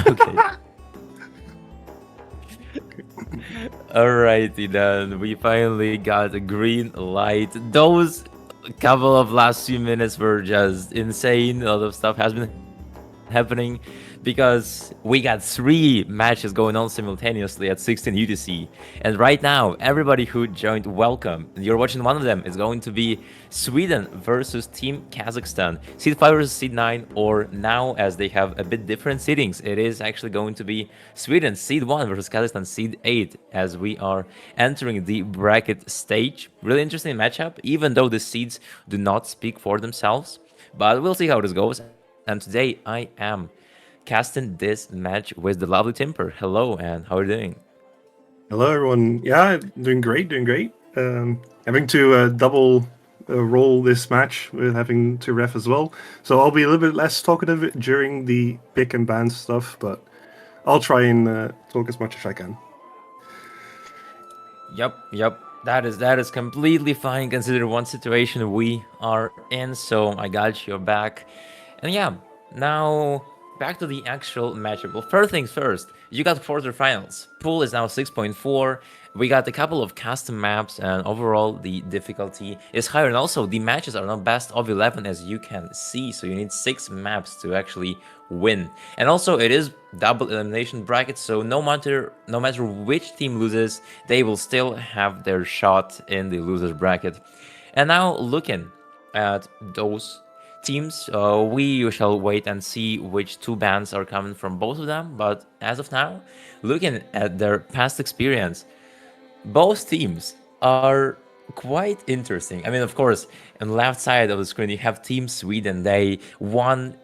Okay. Alrighty then, we finally got a green light. Those couple of last few minutes were just insane. A lot of stuff has been happening because we got 3 matches going on simultaneously at 16 UTC. And right now, everybody who joined, welcome. And you're watching one of them. It's going to be Sweden versus Team Kazakhstan. Seed 5 versus Seed 9, or now as they have a bit different seedings, it is actually going to be Sweden Seed 1 versus Kazakhstan Seed 8 as we are entering the bracket stage. Really interesting matchup, even though the seeds do not speak for themselves. But we'll see how this goes. And today I am casting this match with the lovely Timper. Hello, and how are you doing? Hello, everyone. Yeah, doing great, doing great. Having to double roll this match with having to ref as well. So I'll be a little bit less talkative during the pick and ban stuff, but I'll try and talk as much as I can. Yep. That is completely fine considering one situation we are in. So I got your back. And yeah, now back to the actual matchup. Well, first things first, you got quarterfinals. Pool is now 6.4. We got a couple of custom maps, and overall the difficulty is higher. And also the matches are not best of 11, as you can see. So you need 6 maps to actually win. And also it is double elimination bracket, so no matter which team loses, they will still have their shot in the losers bracket. And now looking at those teams, we shall wait and see which 2 bans are coming from both of them. But as of now, looking at their past experience, both teams are quite interesting. I mean, of course, on the left side of the screen, you have Team Sweden. They won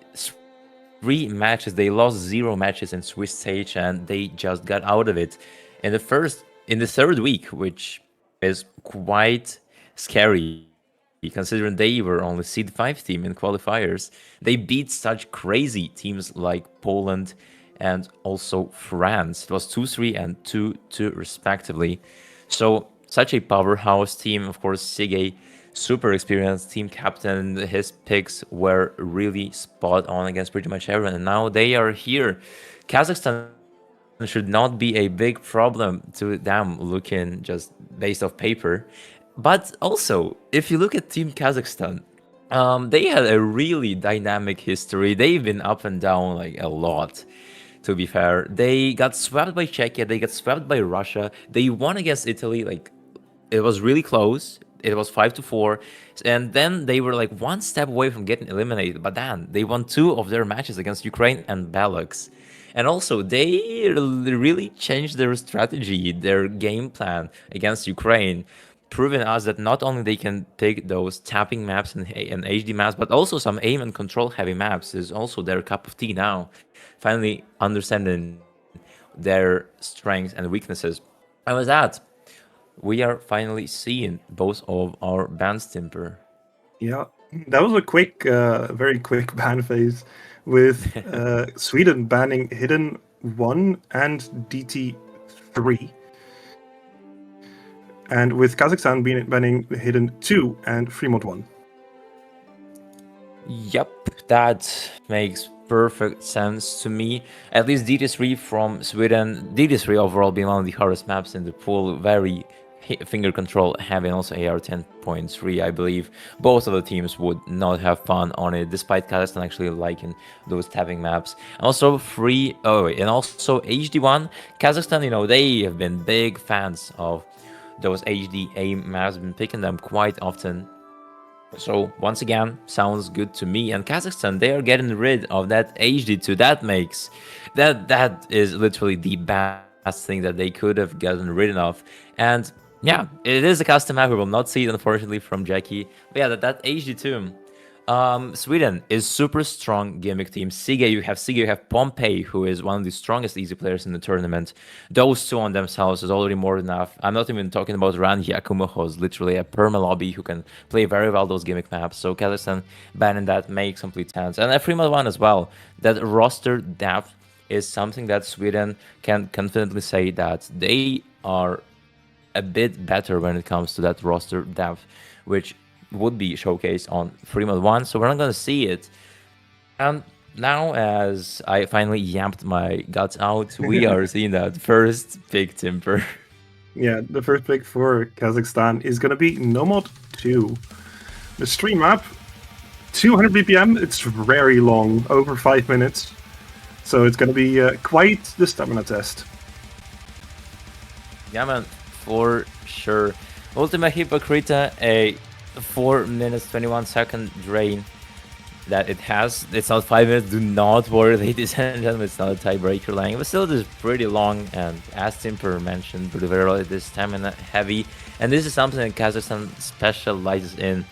3 matches. They lost 0 matches in Swiss stage, and they just got out of it in the 3rd week, which is quite scary considering they were only seed 5 team in qualifiers. They beat such crazy teams like Poland and also France. It was 2-3 and 2-2 respectively. So such a powerhouse team. Of course, Sige, super experienced team captain. His picks were really spot on against pretty much everyone. And now they are here. Kazakhstan should not be a big problem to them looking just based off paper. But also, if you look at Team Kazakhstan, they had a really dynamic history. They've been up and down like a lot, to be fair. They got swept by Czechia, they got swept by Russia, they won against Italy, like it was really close. It was 5-4, and then they were like 1 step away from getting eliminated. But then they won 2 of their matches against Ukraine and Belarus. And also, they really changed their strategy, their game plan against Ukraine, proving us that not only they can pick those tapping maps and HD maps, but also some aim and control heavy maps is also their cup of tea now. Finally understanding their strengths and weaknesses. And with that, we are finally seeing both of our bans, Timper. Yeah, that was a quick, very quick ban phase with Sweden banning Hidden 1 and DT3. And with Kazakhstan banning Hidden 2 and Fremont 1. Yep, that makes perfect sense to me. At least DT3 from Sweden, DT3 overall being one of the hardest maps in the pool, very finger control heavy, and also AR 10.3. I believe both of the teams would not have fun on it, despite Kazakhstan actually liking those tapping maps. Also and also HD1. Kazakhstan, they have been big fans of those HD aim maps, been picking them quite often. So once again, sounds good to me. And Kazakhstan, they are getting rid of that HD2. That is literally the best thing that they could have gotten rid of. And yeah, it is a custom map. We will not see it, unfortunately, from Jackie. But yeah, that HD2. Sweden is super strong gimmick team. Sige, you have Pompey, who is one of the strongest easy players in the tournament. Those 2 on themselves is already more than enough. I'm not even talking about Ran Yakumo, who's literally a perma lobby who can play very well those gimmick maps. So Kazakhstan banning that makes complete sense. And a Freeman one as well. That roster depth is something that Sweden can confidently say that they are a bit better when it comes to that roster depth, which would be showcased on Freeman 1, so we're not going to see it. And now, as I finally yapped my guts out, we are seeing that first big Timber. Yeah, the first pick for Kazakhstan is going to be Nomad 2. The stream map, 200 BPM, it's very long, over 5 minutes. So it's going to be quite the stamina test. Yeah, man, for sure. Ultima Hypocrita, a 4 minutes 21 second drain that it has. It's not 5 minutes, do not worry, ladies and gentlemen, it's not a tiebreaker line, but still it is pretty long, and as Timper mentioned, pretty very early, this stamina heavy, and this is something that Kazakhstan specializes in.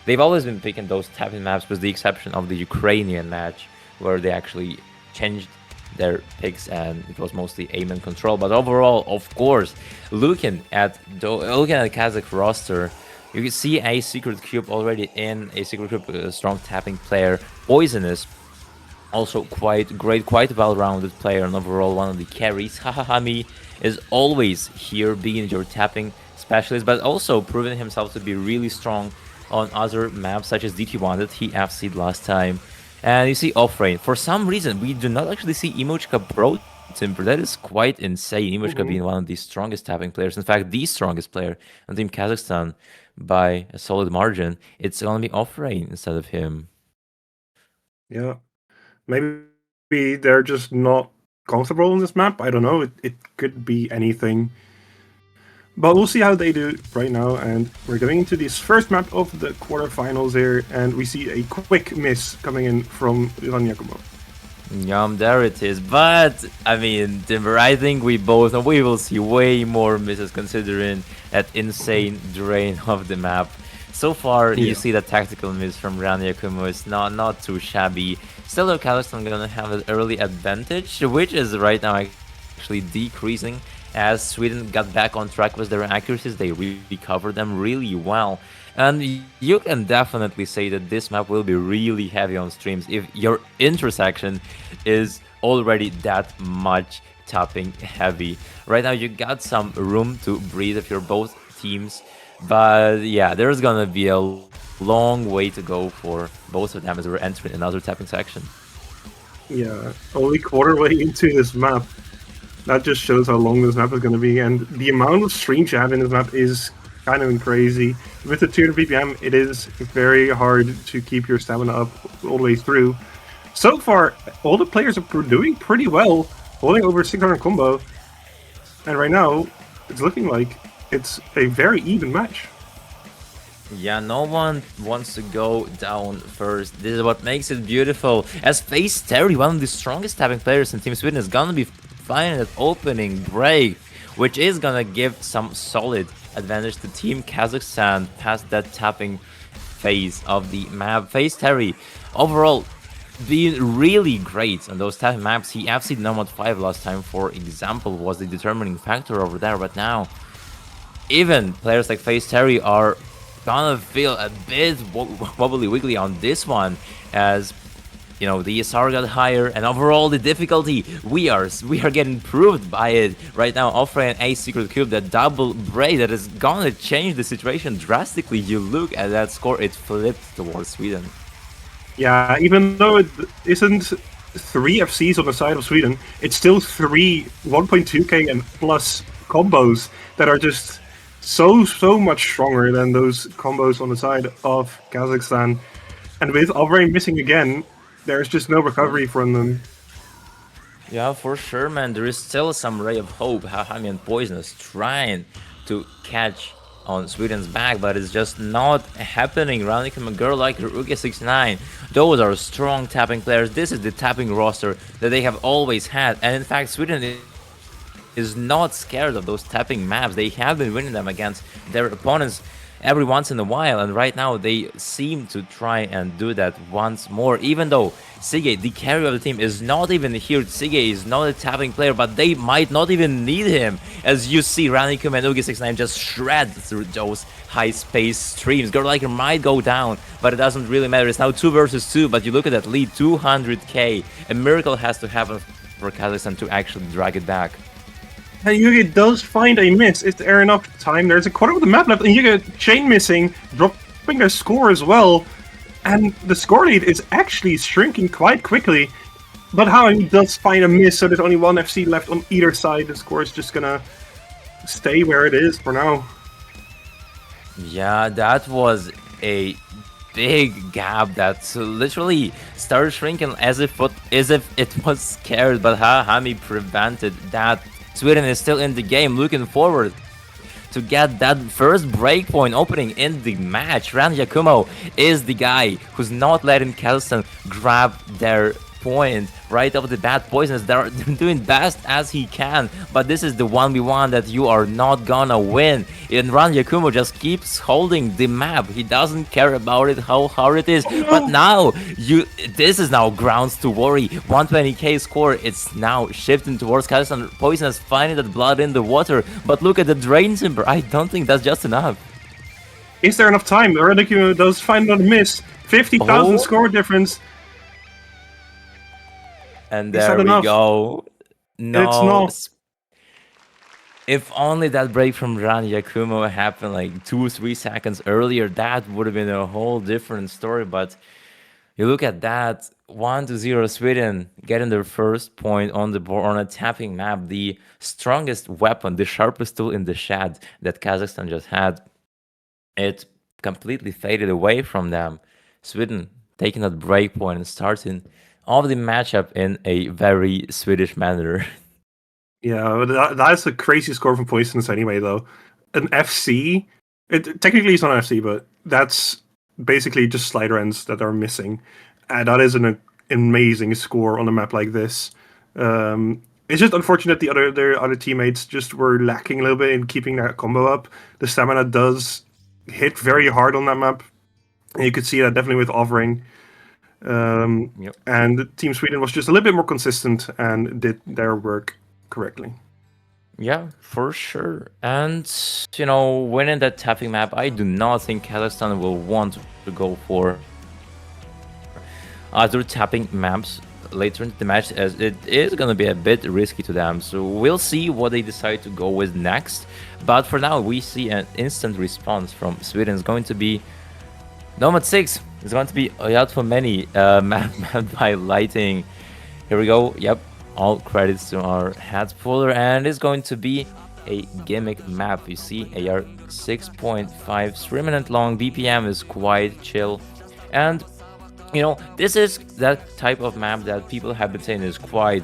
They've always been picking those tapping maps, with the exception of the Ukrainian match, where they actually changed their picks and it was mostly aim and control. But overall, of course, looking at the Kazakh roster, you can see a secret cube already in a secret cube, a strong tapping player. Poisonous, also quite great, quite well-rounded player, and overall one of the carries. Hahahami is always here, being your tapping specialist, but also proving himself to be really strong on other maps such as DT1 that he FC'd last time. And you see Offrain. For some reason, we do not actually see Imochka Pro Timber. That is quite insane. Imochka being one of the strongest tapping players. In fact, the strongest player on Team Kazakhstan by a solid margin. It's going to be Offrain instead of him. Yeah. Maybe they're just not comfortable on this map. I don't know. It could be anything. But we'll see how they do right now, and we're going into this first map of the quarterfinals here, and we see a quick miss coming in from Ivan Yakubo. There it is. But, I mean, Timber, I think we will see way more misses considering that insane drain of the map. So far, you see the tactical miss from Ran Yakumo is not too shabby. Still, though, Kazakhstan gonna have an early advantage, which is right now actually decreasing. As Sweden got back on track with their accuracies, they recovered them really well. And you can definitely say that this map will be really heavy on streams if your intersection is already that much tapping heavy. Right now you got some room to breathe if you're both teams, but yeah, there's gonna be a long way to go for both of them as we're entering another tapping section. Yeah, only quarter way into this map. That just shows how long this map is going to be, and the amount of streams you have in this map is kind of crazy. With the 200 BPM, it is very hard to keep your stamina up all the way through. So far, all the players are doing pretty well, holding over 600 combo, and right now, it's looking like it's a very even match. Yeah, no one wants to go down first. This is what makes it beautiful. As Face Terry, one of the strongest tapping players in Team Sweden, is gonna be finding that opening break, which is gonna give some solid advantage to Team Kazakhstan past that tapping phase of the map. Face Terry, overall, being really great on those tapping maps. He FC'd Nomad 5 last time, for example, was the determining factor over there, but now even players like Face Terry are gonna feel a bit wobbly wiggly on this one, as you know, the ESR got higher, and overall the difficulty, we are getting improved by it right now. Offering a secret cube, that double break that is gonna change the situation drastically. You look at that score, it flipped towards Sweden. Yeah, even though it isn't 3 FCs on the side of Sweden, it's still 3 1.2k and plus combos that are just so much stronger than those combos on the side of Kazakhstan. And with Alvarez missing again, there's just no recovery from them. Yeah, for sure, man. There is still some ray of hope. Hahami and Poisonous trying to catch on Sweden's back, but it's just not happening. Running from a girl like Ruge69, those are strong tapping players. This is the tapping roster that they have always had, and in fact, Sweden is not scared of those tapping maps. They have been winning them against their opponents every once in a while, and right now they seem to try and do that once more, even though Sige, the carry of the team, is not even here. Sige is not a tapping player, but they might not even need him. As you see, Ranikum and Ugi69 just shred through those high-space streams. Girliker might go down, but it doesn't really matter. It's now 2 versus 2, but you look at that lead, 200k. A miracle has to happen for Kazakhstan to actually drag it back. And Yugi does find a miss. Is there enough time? There's a quarter of the map left, and Yugi chain missing, dropping their score as well. And the score lead is actually shrinking quite quickly. But how he does find a miss, so there's only one FC left on either side. The score is just gonna stay where it is for now. Yeah, that was a big gap that literally started shrinking as if it was scared, but Hami prevented that. Sweden is still in the game, looking forward to get that first breakpoint opening in the match. Ran Yakumo is the guy who's not letting Kazakhstan grab their point right off the bat. Poisonous, they're doing best as he can, but this is the 1v1 that you are not gonna win. And Ran Yakumo just keeps holding the map. He doesn't care about it, how hard it is. Oh, no. But now this is now grounds to worry. 120k score, it's now shifting towards Kazakhstan. Poisonous finding that blood in the water, but look at the drain timber. I don't think that's just enough. Is there enough time? Ran Yakumo does find another miss. 50,000 Oh. score difference. And Is there that we enough? go. No. It's not. If only that break from Ran Yakumo happened like 2 or 3 seconds earlier, that would have been a whole different story. But you look at that, 1-0 Sweden getting their first point on the board on a tapping map, the strongest weapon, the sharpest tool in the shed that Kazakhstan just had. It completely faded away from them. Sweden taking that break point and starting off the matchup in a very Swedish manner. Yeah, that's a crazy score from Poisonous anyway, though. An FC, technically it's not an FC, but that's basically just slider ends that are missing. And that is an amazing score on a map like this. It's just unfortunate their other teammates just were lacking a little bit in keeping that combo up. The stamina does hit very hard on that map. And you could see that definitely with Overing. Yep. And Team Sweden was just a little bit more consistent and did their work correctly. Yeah, for sure. And, you know, winning that tapping map, I do not think Kazakhstan will want to go for other tapping maps later in the match, as it is going to be a bit risky to them. So we'll see what they decide to go with next. But for now, we see an instant response from Sweden. It's going to be Nomad 6. It's going to be Oyat for many map by lighting. Here we go. Yep. All credits to our hat puller, and it's going to be a gimmick map. You see, AR 6.5, 3 minute long, BPM is quite chill, and you know, this is that type of map that people have been saying is quite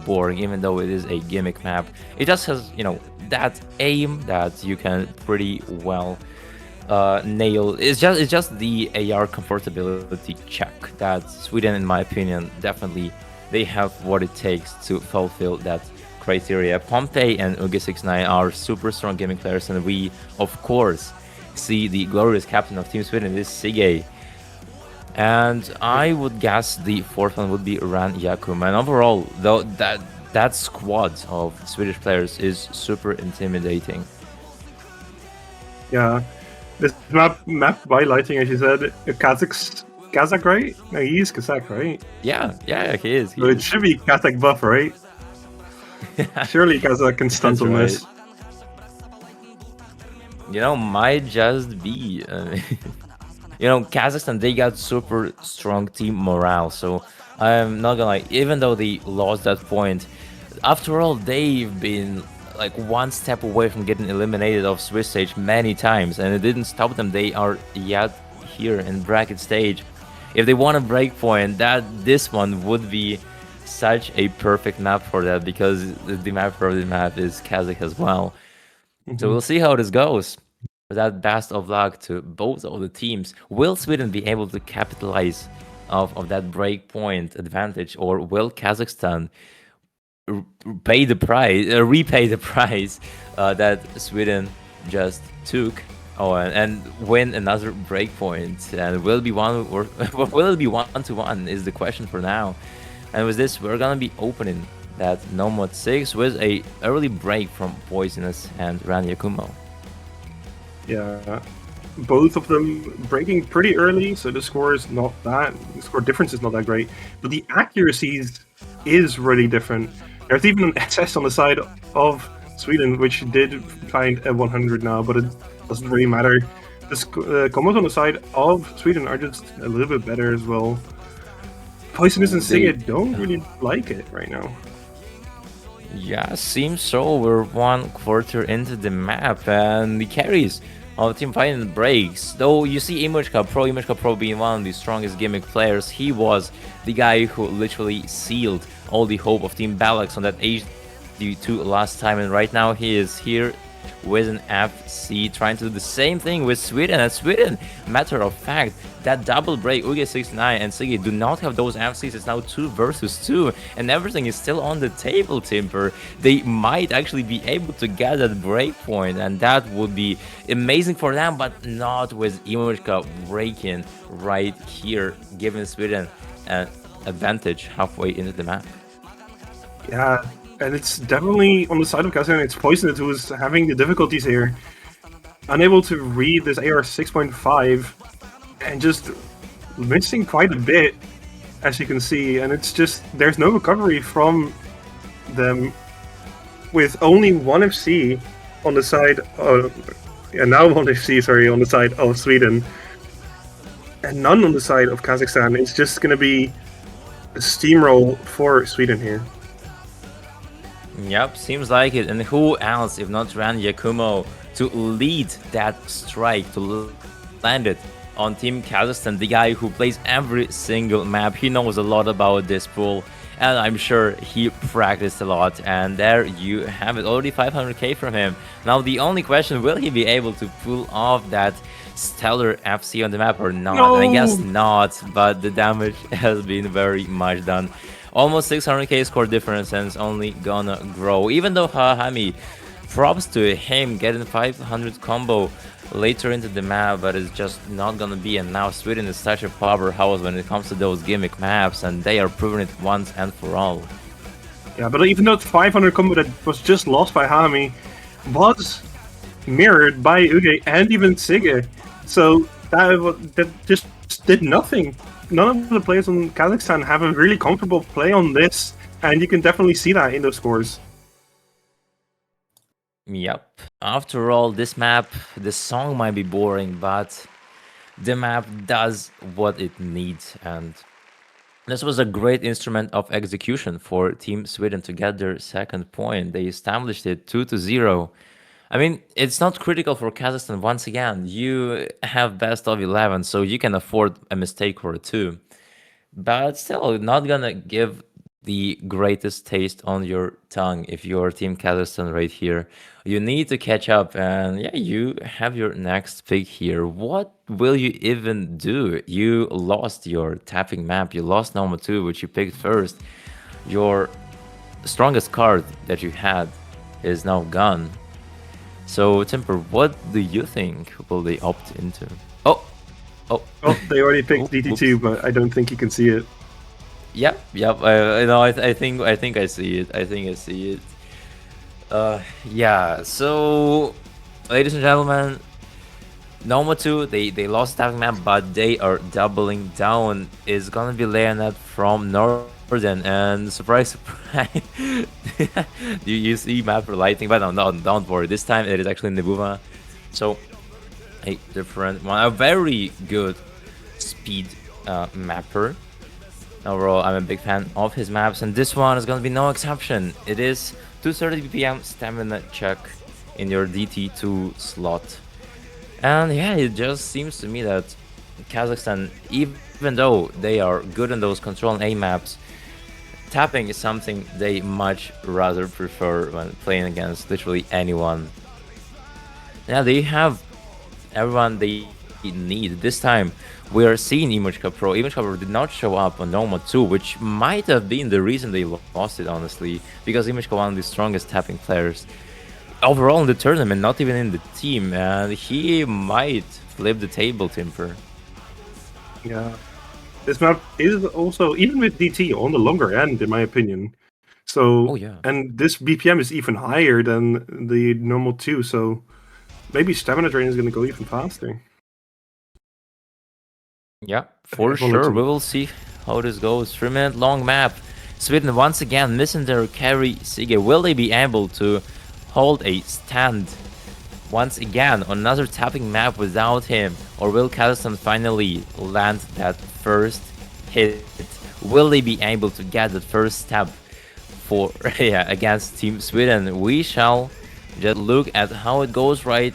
boring, even though it is a gimmick map. It just has, you know, that aim that you can pretty well nail. It's just the AR comfortability check that Sweden, in my opinion, definitely they have what it takes to fulfill that criteria. Pompey and Uge69 are super strong gaming players, and we, of course, see the glorious captain of Team Sweden is Sige. And I would guess the fourth one would be Ran Yakum. And overall, though, that squad of Swedish players is super intimidating. Yeah, this map by lighting, as you said, Kazakh, right? No, he is Kazakh, right? Yeah, he is. So it should be Kazakh buff, right? Surely Kazakh can stunt on this. You know, might just be. You know, Kazakhstan, they got super strong team morale. So I'm not gonna lie, even though they lost that point, after all, they've been like one step away from getting eliminated off Swiss stage many times, and it didn't stop them. They are yet here in bracket stage. If they want a break point, this one would be such a perfect map for that, because the map for the map is Kazakh as well. So we'll see how this goes. With that, best of luck to both of the teams. Will Sweden be able to capitalize of that break point advantage, or will Kazakhstan repay the price that Sweden just took? Oh, and win another breakpoint, and will it be one or will it be 1-1 is the question for now. And with this, we're gonna be opening that Nomad 6 with a early break from Poisonous and Ran Yakumo. Yeah, both of them breaking pretty early, so the score difference is not that great, but the accuracies is really different. There's even an SS on the side of Sweden, which did find a 100 now, but it doesn't really matter. combos on the side of Sweden are just a little bit better as well. Poisonous and They, Sigurd don't really like it right now. yeah, seems so. We're 1/4 into the map, and the carries of Team Fighting breaks. Though you see Imagka Pro being one of the strongest gimmick players, he was the guy who literally sealed all the hope of Team Balax on that HD2 last time, and right now he is here with an FC trying to do the same thing with Sweden. And Sweden, matter of fact, that double break, Uge69 and Sigi do not have those FCs. It's now 2 versus 2, and everything is still on the table, Timper. They might actually be able to get that break point, and that would be amazing for them, but not with Imochka breaking right here, giving Sweden an advantage halfway into the map. Yeah, and it's definitely on the side of Kazakhstan. It's Poisonous who's having the difficulties here, unable to read this AR 6.5, and just missing quite a bit, as you can see. And it's just there's no recovery from them, with only one FC on the side of, and now one FC, sorry, on the side of Sweden, and none on the side of Kazakhstan. It's just gonna be a steamroll for Sweden here. Yep, seems like it. And who else if not Ran Yakumo to lead that strike, to land it on Team Kazakhstan, the guy who plays every single map. He knows a lot about this pool, and I'm sure he practiced a lot. And there you have it, already 500k from him. Now the only question, will he be able to pull off that stellar FC on the map or not? No! And I guess not, but the damage has been very much done. Almost 600k score difference, and it's only gonna grow. Even though Hahami, props to him getting 500 combo later into the map, but it's just not gonna be. And now Sweden is such a powerhouse when it comes to those gimmick maps, and they are proving it once and for all. Yeah, but even though 500 combo that was just lost by Hami was mirrored by Uge and even Sige, so that just did nothing. None of the players on Kazakhstan have a really comfortable play on this, and you can definitely see that in those scores. Yep. After all, this map, the song might be boring, but the map does what it needs, and this was a great instrument of execution for Team Sweden to get their second point. They established it 2-0. I mean, it's not critical for Kazakhstan. Once again, you have best of 11, so you can afford a mistake or two. But still, not gonna give the greatest taste on your tongue if you're Team Kazakhstan right here. You need to catch up, and yeah, you have your next pick here. What will you even do? You lost your tapping map, you lost Noma 2, which you picked first. Your strongest card that you had is now gone. So, Timper, what do you think will they opt into? Oh! They already picked DT2, Oops. but I don't think you can see it. Yep. I think I see it. I think I see it. Yeah. So, ladies and gentlemen, Noma 2, they lost tapping map, but they are doubling down. Is gonna be Leonard from Northern, and surprise, surprise, you see map for lighting, but no, don't worry. This time it is actually Nebuma, so a different one, a very good speed mapper. Overall, I'm a big fan of his maps, and this one is gonna be no exception. It is 230 BPM stamina check in your DT2 slot. And yeah, it just seems to me that Kazakhstan, even though they are good in those control and A maps, tapping is something they much rather prefer when playing against literally anyone. Yeah, they have everyone they need. This time, we are seeing Imochka Pro. Imochka Pro did not show up on Noma 2, which might have been the reason they lost it, honestly, because Imochka one of the strongest tapping players overall in the tournament, not even in the team, and he might flip the table, Timper. Yeah. This map is also, even with DT, on the longer end, in my opinion. So, Oh yeah. and this BPM is even higher than the normal 2, so maybe stamina drain is going to go even faster. Yeah, for F102. sure. We will see how this goes. 3-minute long map. Sweden once again missing their carry Sige. Will they be able to hold a stand once again on another tapping map without him, or will Kazakhstan finally land that first hit? Will they be able to get that first step for yeah, against Team Sweden? We shall just look at how it goes right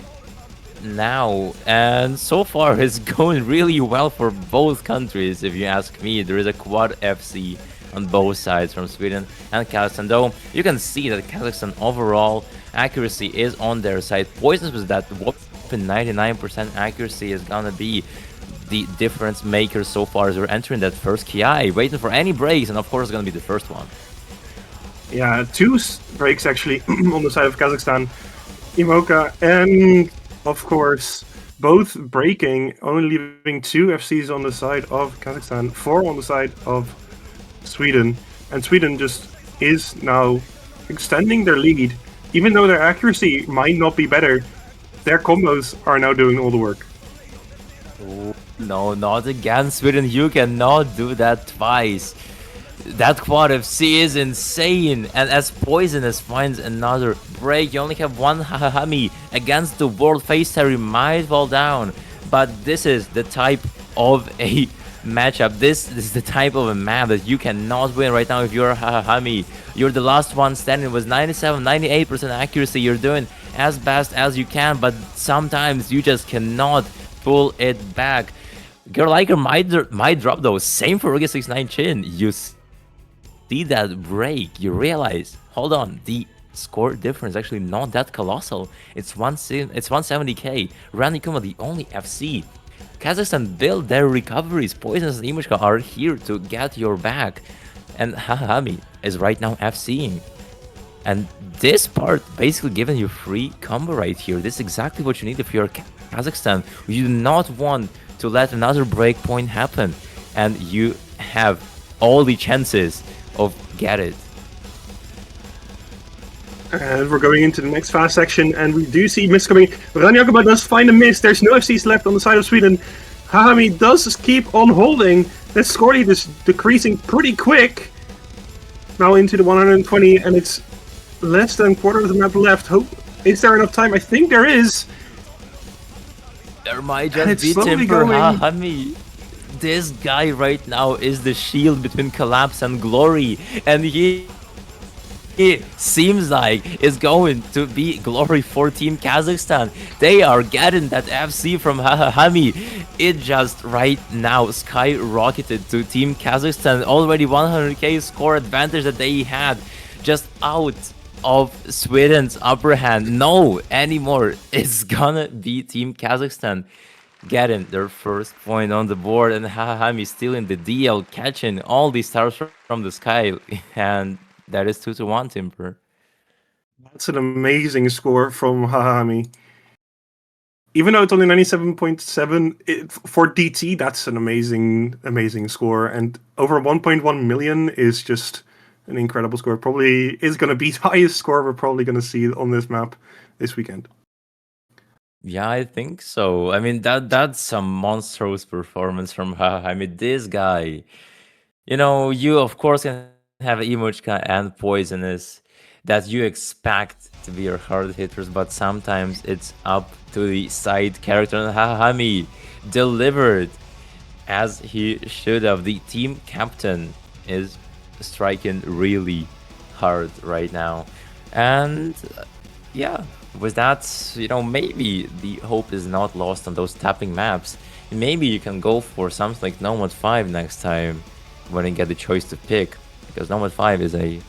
now, and so far it's going really well for both countries. If you ask me, there is a quad FC on both sides from Sweden and Kazakhstan, though you can see that Kazakhstan overall accuracy is on their side. Poisons with that whopping 99% accuracy is gonna be the difference maker so far as we're entering that first Ki, waiting for any breaks, and of course it's gonna be the first one. Yeah, two breaks actually on the side of Kazakhstan. Imoka and, of course, both breaking, only leaving 2 FCs on the side of Kazakhstan, 4 on the side of Sweden. And Sweden just is now extending their lead. Even though their accuracy might not be better, their combos are now doing all the work. No, not again, Sweden. You cannot do that twice. That quad FC is insane, and as Poisonous finds another break, you only have one Hahami against the world. Face Terry might fall down, but this is the type of a matchup. This is the type of a map that you cannot win right now if you're Hahami. You're the last one standing with 97, 98% accuracy. You're doing as best as you can, but sometimes you just cannot pull it back. Girl Liker might drop though. Same for Rugi 69 Chin. You see that break, you realize, hold on, the score difference actually not that colossal. It's 170k. Randy Kuma, the only FC. Kazakhstan build their recoveries. Poisons and Imushka are here to get your back. And Hahami is right now FCing. And this part basically giving you free combo right here. This is exactly what you need if you're Kazakhstan. You do not want to let another breakpoint happen. And you have all the chances of get it. And we're going into the next fast section, and we do see miss coming. Ranjakova does find a miss. There's no FCs left on the side of Sweden. Hahami does keep on holding. That score lead is decreasing pretty quick. Now into the 120, and it's less than a quarter of the map left. Is there enough time? I think there is. There might just be Tim for Hahami. This guy right now is the shield between Collapse and Glory, and he seems like is going to be Glory for Team Kazakhstan. They are getting that FC from Hahami. It just right now skyrocketed to Team Kazakhstan. Already 100k score advantage that they had, just out of Sweden's upper hand. No anymore. It's gonna be Team Kazakhstan getting their first point on the board, and Hahami still in the DL, catching all these stars from the sky, and that is 2-1, Timper. That's an amazing score from Hahami. Even though it's only 97.7 for DT, that's an amazing score, and over 1.1 million is just an incredible score. Probably is going to be the highest score we're probably going to see on this map this weekend. Yeah, I think so. I mean, that's some monstrous performance from Hahami. This guy, you of course can have Emochka and Poisonous that you expect to be your hard hitters, but sometimes it's up to the side character, and Hahami delivered as he should have. The team captain is striking really hard right now, and yeah, with that, maybe the hope is not lost on those tapping maps. Maybe you can go for something like Nomad 5 next time when you get the choice to pick, because Nomad 5 is a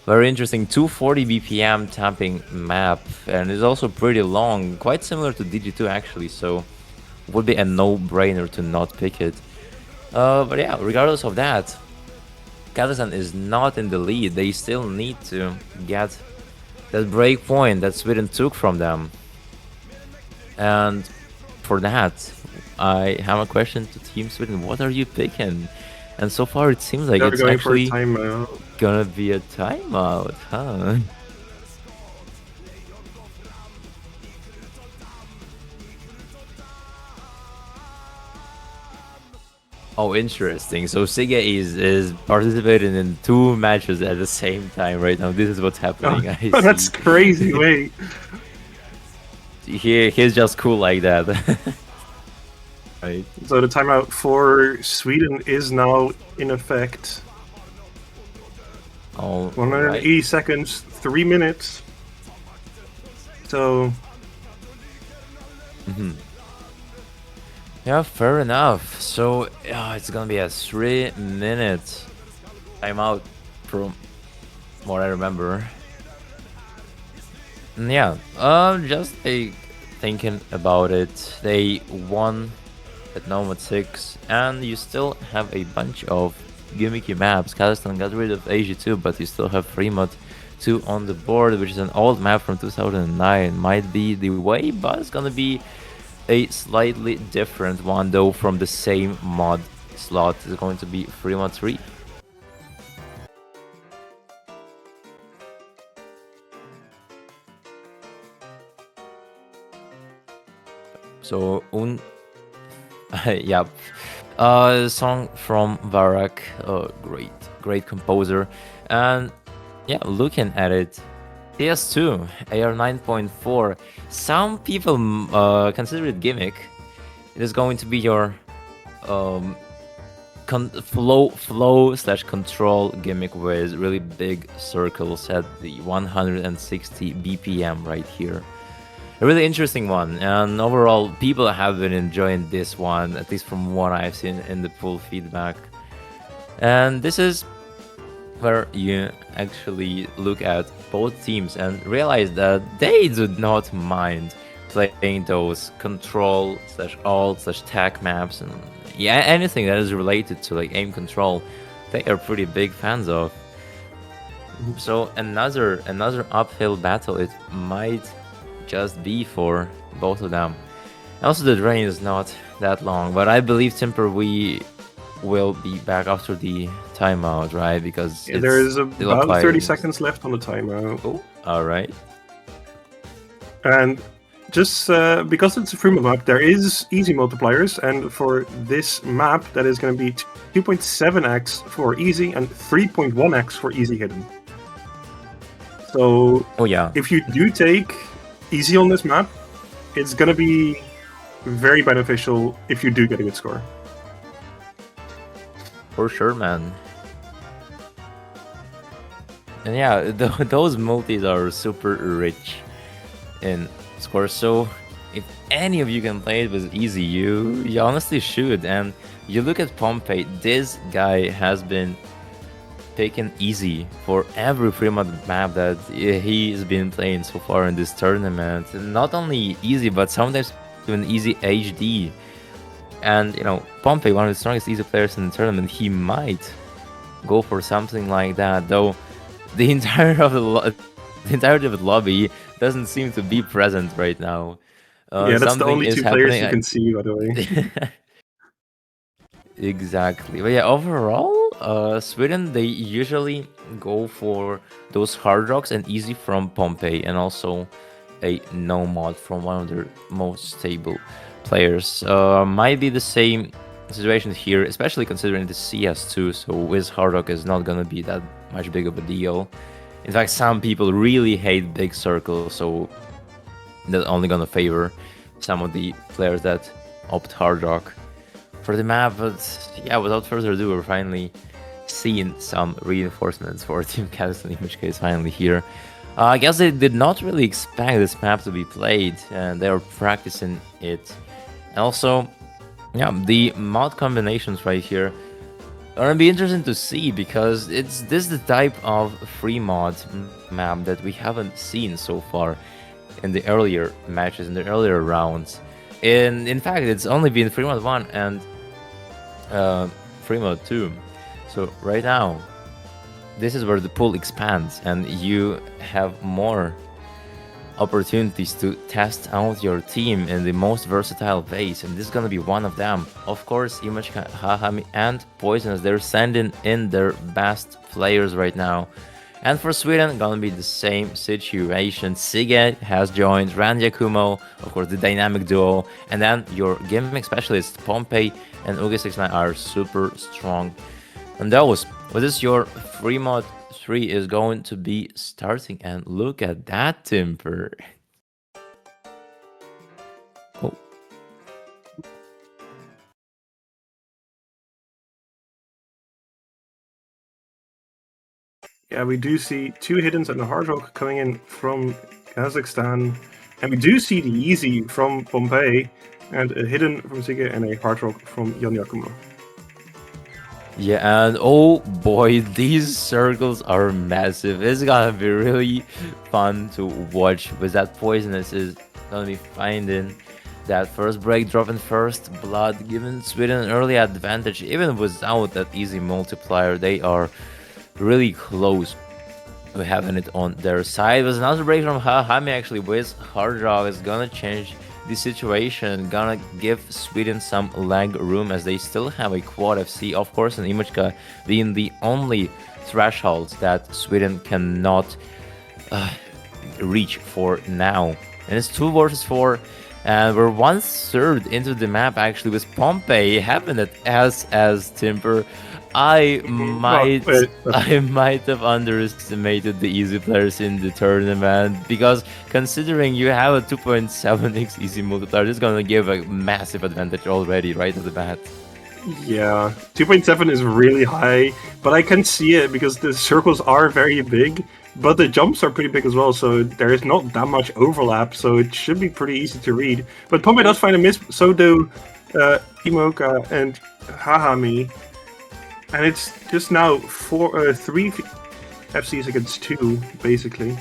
very interesting 240 BPM tapping map, and it's also pretty long, quite similar to DG2 actually, so would be a no-brainer to not pick it. But yeah, regardless of that, Kazakhstan is not in the lead. They still need to get that break point that Sweden took from them. And for that, I have a question to Team Sweden. What are you picking? And so far it seems like it's actually gonna be a timeout, huh? Oh, interesting. So Siga is participating in 2 matches at the same time right now. This is what's happening. Oh, that's crazy. Wait. he's just cool like that. Right. So the timeout for Sweden is now in effect. All 180 right. seconds, 3 minutes. So Yeah, fair enough. So it's gonna be a 3 minute timeout from what I remember. And yeah, just thinking about it, they won at Nomad 6, and you still have a bunch of gimmicky maps. Kazakhstan got rid of AG2, but you still have Fremont 2 on the board, which is an old map from 2009. Might be the way, but it's gonna be a slightly different one, though, from the same mod slot. It's going to be Fremont 3. So, yep. Song from Varak, great composer. And yeah, looking at it, PS2, AR 9.4. Some people consider it gimmick. It is going to be your um, flow slash control gimmick with really big circles at the 160 BPM right here. A really interesting one, and overall, people have been enjoying this one, at least from what I've seen in the pool feedback. And this is where you actually look at both teams and realize that they do not mind playing those control slash alt slash tac maps and yeah, anything that is related to like aim control. They are pretty big fans of. So another uphill battle it might just be for both of them. Also, the drain is not that long, but I believe Timper we will be back after the timeout, right? Because it's there is still about 30 applies. seconds left on the timeout. Oh, all right. And just because it's a Fremont map, there is easy multipliers, and for this map, that is going to be 2.7x for easy and 3.1x for easy hidden. So, Oh yeah, if you do take easy on this map, it's going to be very beneficial if you do get a good score. for sure, man. And yeah, those multis are super rich in scores. So if any of you can play it with easy, you honestly should. And you look at Pompey, this guy has been taken easy for every Fremont map that he's been playing so far in this tournament. Not only easy, but sometimes even easy HD. And you know, Pompey, one of the strongest easy players in the tournament, he might go for something like that. Though the entire of the entirety of the lobby doesn't seem to be present right now. Yeah, that's the Something only is two players happening. you can see, by the way. Exactly. But yeah, overall, Sweden, they usually go for those hard rocks and easy from Pompey, and also a no mod from one of their most stable players. Might be the same situation here, especially considering the CS2, so with hard rock is not gonna be that much big of a deal. In fact, some people really hate big circles, so that's only gonna favor some of the players that opt hard rock for the map. But yeah, without further ado, we're finally seeing some reinforcements for Team Kazakhstan, in which case finally here. I guess they did not really expect this map to be played, and they were practicing it. And also, yeah, the mod combinations right here are gonna be interesting to see, because this is the type of free mod map that we haven't seen so far in the earlier matches, in the earlier rounds. In fact, it's only been free mod 1 and free mod 2. So right now, this is where the pool expands, and you have more opportunities to test out your team in the most versatile ways, and this is gonna be one of them. Of course, Image, Hahami, and Poisonous, they're sending in their best players right now. And for Sweden, gonna be the same situation. Sige has joined, Randy Kumo, of course, the dynamic duo, and then your gimmick specialists, Pompey and Uge69 are super strong. And those, what is your free mod 3 is going to be starting, and look at that Timper. Yeah, we do see two hiddens and a hard rock coming in from Kazakhstan, and we do see the easy from Pompeii, and a hidden from Sige and a hard rock from Yon Yakumo. Yeah, and oh boy, these circles are massive. It's gonna be really fun to watch with that Poisonous is gonna be finding that first break, dropping first blood, giving Sweden an early advantage. Even without that easy multiplier, they are really close to having it on their side. There's another break from Hami actually with Hard Rock is gonna change the situation, gonna give Sweden some leg room as they still have a quad FC, of course, and Imachka being the only thresholds that Sweden cannot reach for now. And it's 2 versus 4, and we're 1/3 into the map actually with Pompeii having it as Timber. I might I might have underestimated the easy players in the tournament because considering you have a 2.7x easy multiplier, this is gonna give a massive advantage already right at the bat. Yeah, 2.7 is really high, but I can see it because the circles are very big, but the jumps are pretty big as well, so there is not that much overlap, so it should be pretty easy to read. But Pompeii does find a miss, so do Imoka and Hahami. And it's just now 3 FCs against 2, basically.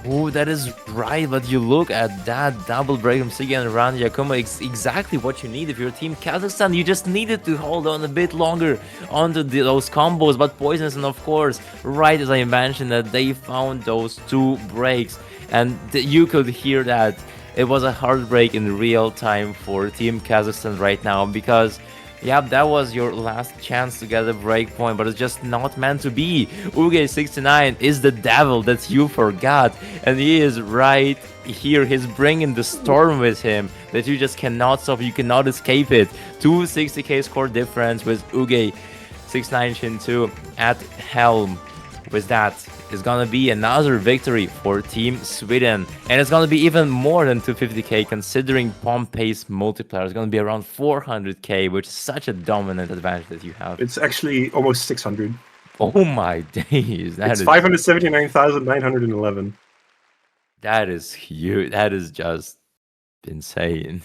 Oh, that is right, but you look at that double break from Sigi and Ran Yakuma, it's exactly what you need if you're Team Kazakhstan. You just needed to hold on a bit longer onto those combos, but Poisonous, and of course, right as I mentioned that they found those 2 breaks, and you could hear that it was a heartbreak in real time for Team Kazakhstan right now because yeah, that was your last chance to get a breakpoint, but it's just not meant to be. Uge69 is the devil that you forgot, and he is right here. He's bringing the storm with him that you just cannot stop. You cannot escape it. 260k score difference with Uge69 Shin 2 at helm. With that, it's gonna be another victory for Team Sweden, and it's gonna be even more than 250k considering Pompeii's multiplier is gonna be around 400k, which is such a dominant advantage that you have. It's actually almost 600. Oh my days, it's 579,911. That is huge. That is just insane.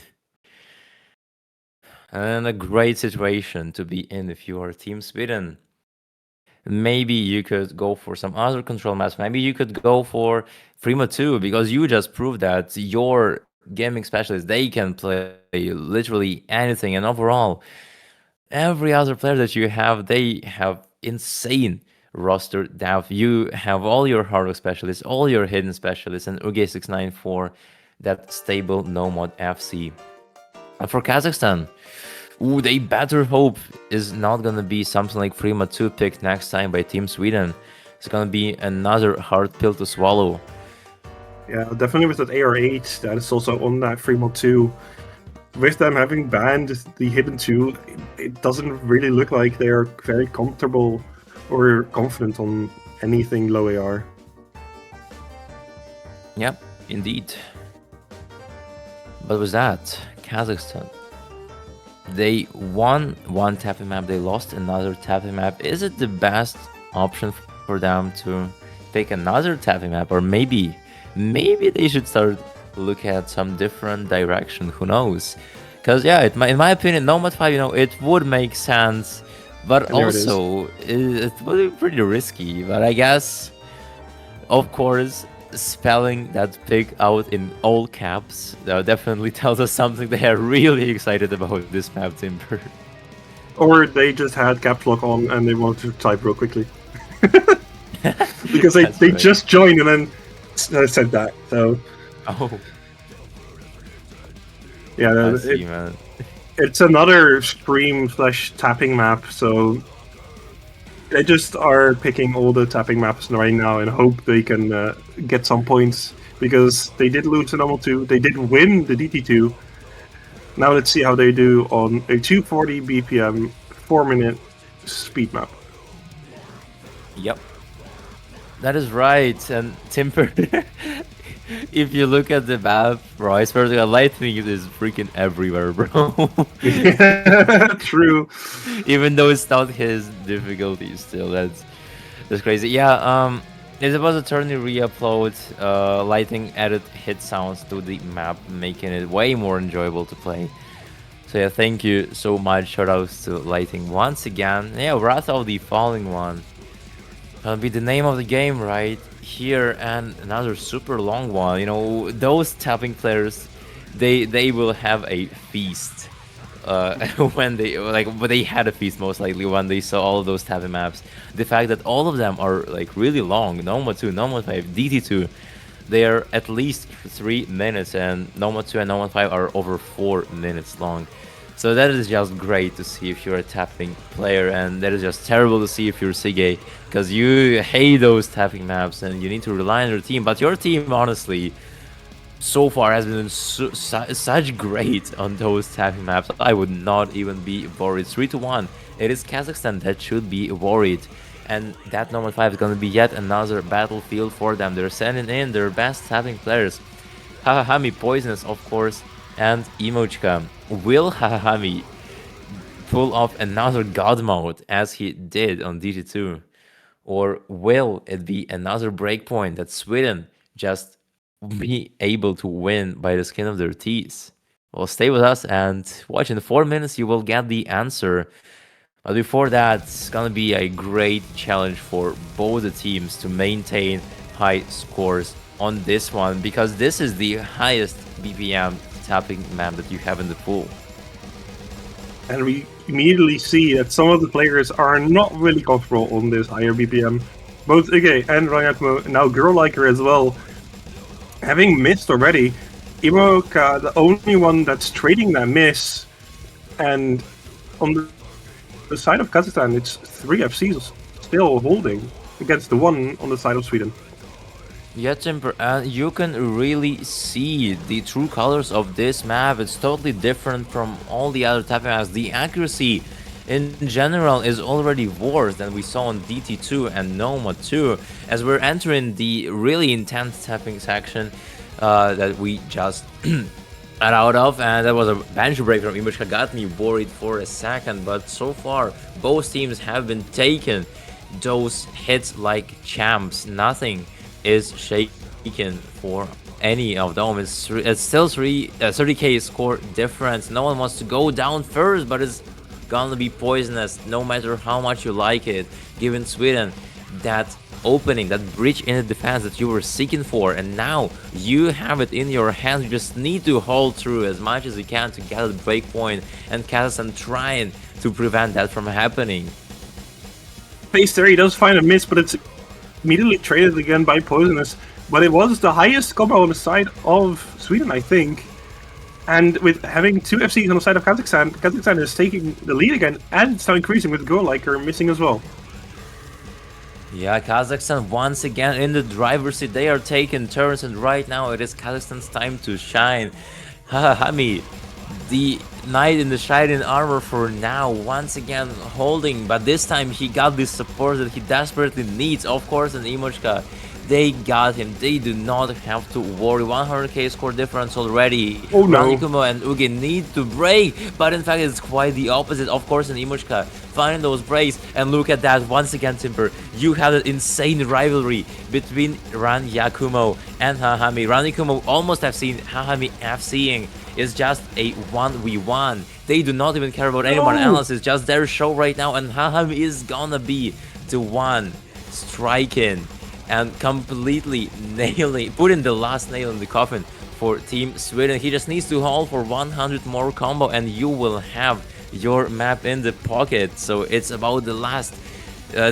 And a great situation to be in if you are Team Sweden. Maybe you could go for some other control maps. Maybe you could go for Prima 2 because you just proved that your gaming specialists, they can play literally anything. And overall, every other player that you have, they have insane roster depth. You have all your hardware specialists, all your hidden specialists, and UG69 for that stable Nomad FC. And for Kazakhstan, ooh, they better hope is not gonna be something like Prima 2 picked next time by Team Sweden. It's gonna be another hard pill to swallow. Yeah, definitely with that AR8 that is also on that Prima 2. With them having banned the Hidden 2, it doesn't really look like they're very comfortable or confident on anything low AR. Yep, indeed. But with that, Kazakhstan, they won one tapping map, they lost another tapping map. Is it the best option for them to pick another tapping map, or maybe they should start look at some different direction? Who knows? Because yeah, in my opinion, Nomad 5, it would make sense, but also it would be pretty risky. But I guess, of course, spelling that pick out in all caps definitely tells us something. They are really excited about this map, Timber. Or they just had caps lock on and they wanted to type real quickly. Because they right. Just joined and then said that. So. Oh. Yeah, it's another stream/tapping map, so they just are picking all the tapping maps right now and hope they can get some points, because they did lose the normal 2, they did win the DT2. Now let's see how they do on a 240 BPM 4-minute speed map. Yep. That is right, and Timber, if you look at the map, bro, I swear to God, lightning is freaking everywhere, bro. Yeah, true. Even though it's not his difficulty, still, That's crazy. Yeah, it's about to turn the re-upload, lighting added hit sounds to the map, making it way more enjoyable to play. So yeah, thank you so much. Shoutouts to lighting once again. Yeah, Wrath of the Falling One. That'll be the name of the game right here, and another super long one. You know, those tapping players, they will have a feast. When they but they had a feast most likely when they saw all of those tapping maps. The fact that all of them are like really long. Noma 2, Noma 5, DT2, they are at least 3 minutes, and Noma 2 and Noma 5 are over 4 minutes long. So that is just great to see if you're a tapping player, and that is just terrible to see if you're Sige, because you hate those tapping maps and you need to rely on your team. But your team, honestly, so far has been such great on those tapping maps. I would not even be worried. 3-1. It is Kazakhstan that should be worried. And that Normal 5 is going to be yet another battlefield for them. They're sending in their best tapping players. Hahahami, Poisonous, of course, and Emochka. Will Hahahami pull off another God mode as he did on DG2? Or will it be another breakpoint that Sweden just be able to win by the skin of their teeth? Well, stay with us and watch. In 4 minutes, you will get the answer. But before that, it's gonna be a great challenge for both the teams to maintain high scores on this one, because this is the highest BPM tapping map that you have in the pool. And we immediately see that some of the players are not really comfortable on this higher BPM. Both Ige and Ranyakumo, and now Girl Liker as well, having missed already. Imoka, the only one that's trading that miss, and on the side of Kazakhstan, it's 3 FCs still holding against the one on the side of Sweden. Yeah, Timber, and you can really see the true colors of this map. It's totally different from all the other tapping maps. The accuracy in general is already worse than we saw on DT2 and Noma 2, as we're entering the really intense tapping section that we just got out of, and that was a bench break from Imushka. Got me worried for a second, but so far both teams have been taking those hits like champs. Nothing is shaken for any of them. It's still 30k score difference. No one wants to go down first, but it's gonna be Poisonous no matter how much you like it, giving Sweden that opening, that breach in the defense that you were seeking for, and now you have it in your hands. You just need to hold through as much as you can to get a break point, and Kazakhstan trying to prevent that from happening. Phase there, he does find a miss, but it's immediately traded again by Poisonous. But it was the highest combo on the side of Sweden, I think. And with having 2 FCs on the side of Kazakhstan, Kazakhstan is taking the lead again, and it's now increasing with Girl Liker missing as well. Yeah, Kazakhstan once again in the driver's seat. They are taking turns, and right now it is Kazakhstan's time to shine. Hami, the knight in the shining armor for now, once again holding, but this time he got the support that he desperately needs, of course, and Imochka. They got him. They do not have to worry. 100k score difference already. Oh no. Ranikumo and Uge need to break, but in fact it's quite the opposite. Of course, in Imushka finding those breaks, and look at that once again, Timber. You have an insane rivalry between Ranyakumo and Hahami. Ranyakumo almost have seen Hahami FCing. Is just a 1v1. They do not even care about anyone else. It's just their show right now, and Hahami is gonna be the one striking and completely nailing, putting the last nail in the coffin for Team Sweden. He just needs to hold for 100 more combo, and you will have your map in the pocket. So it's about the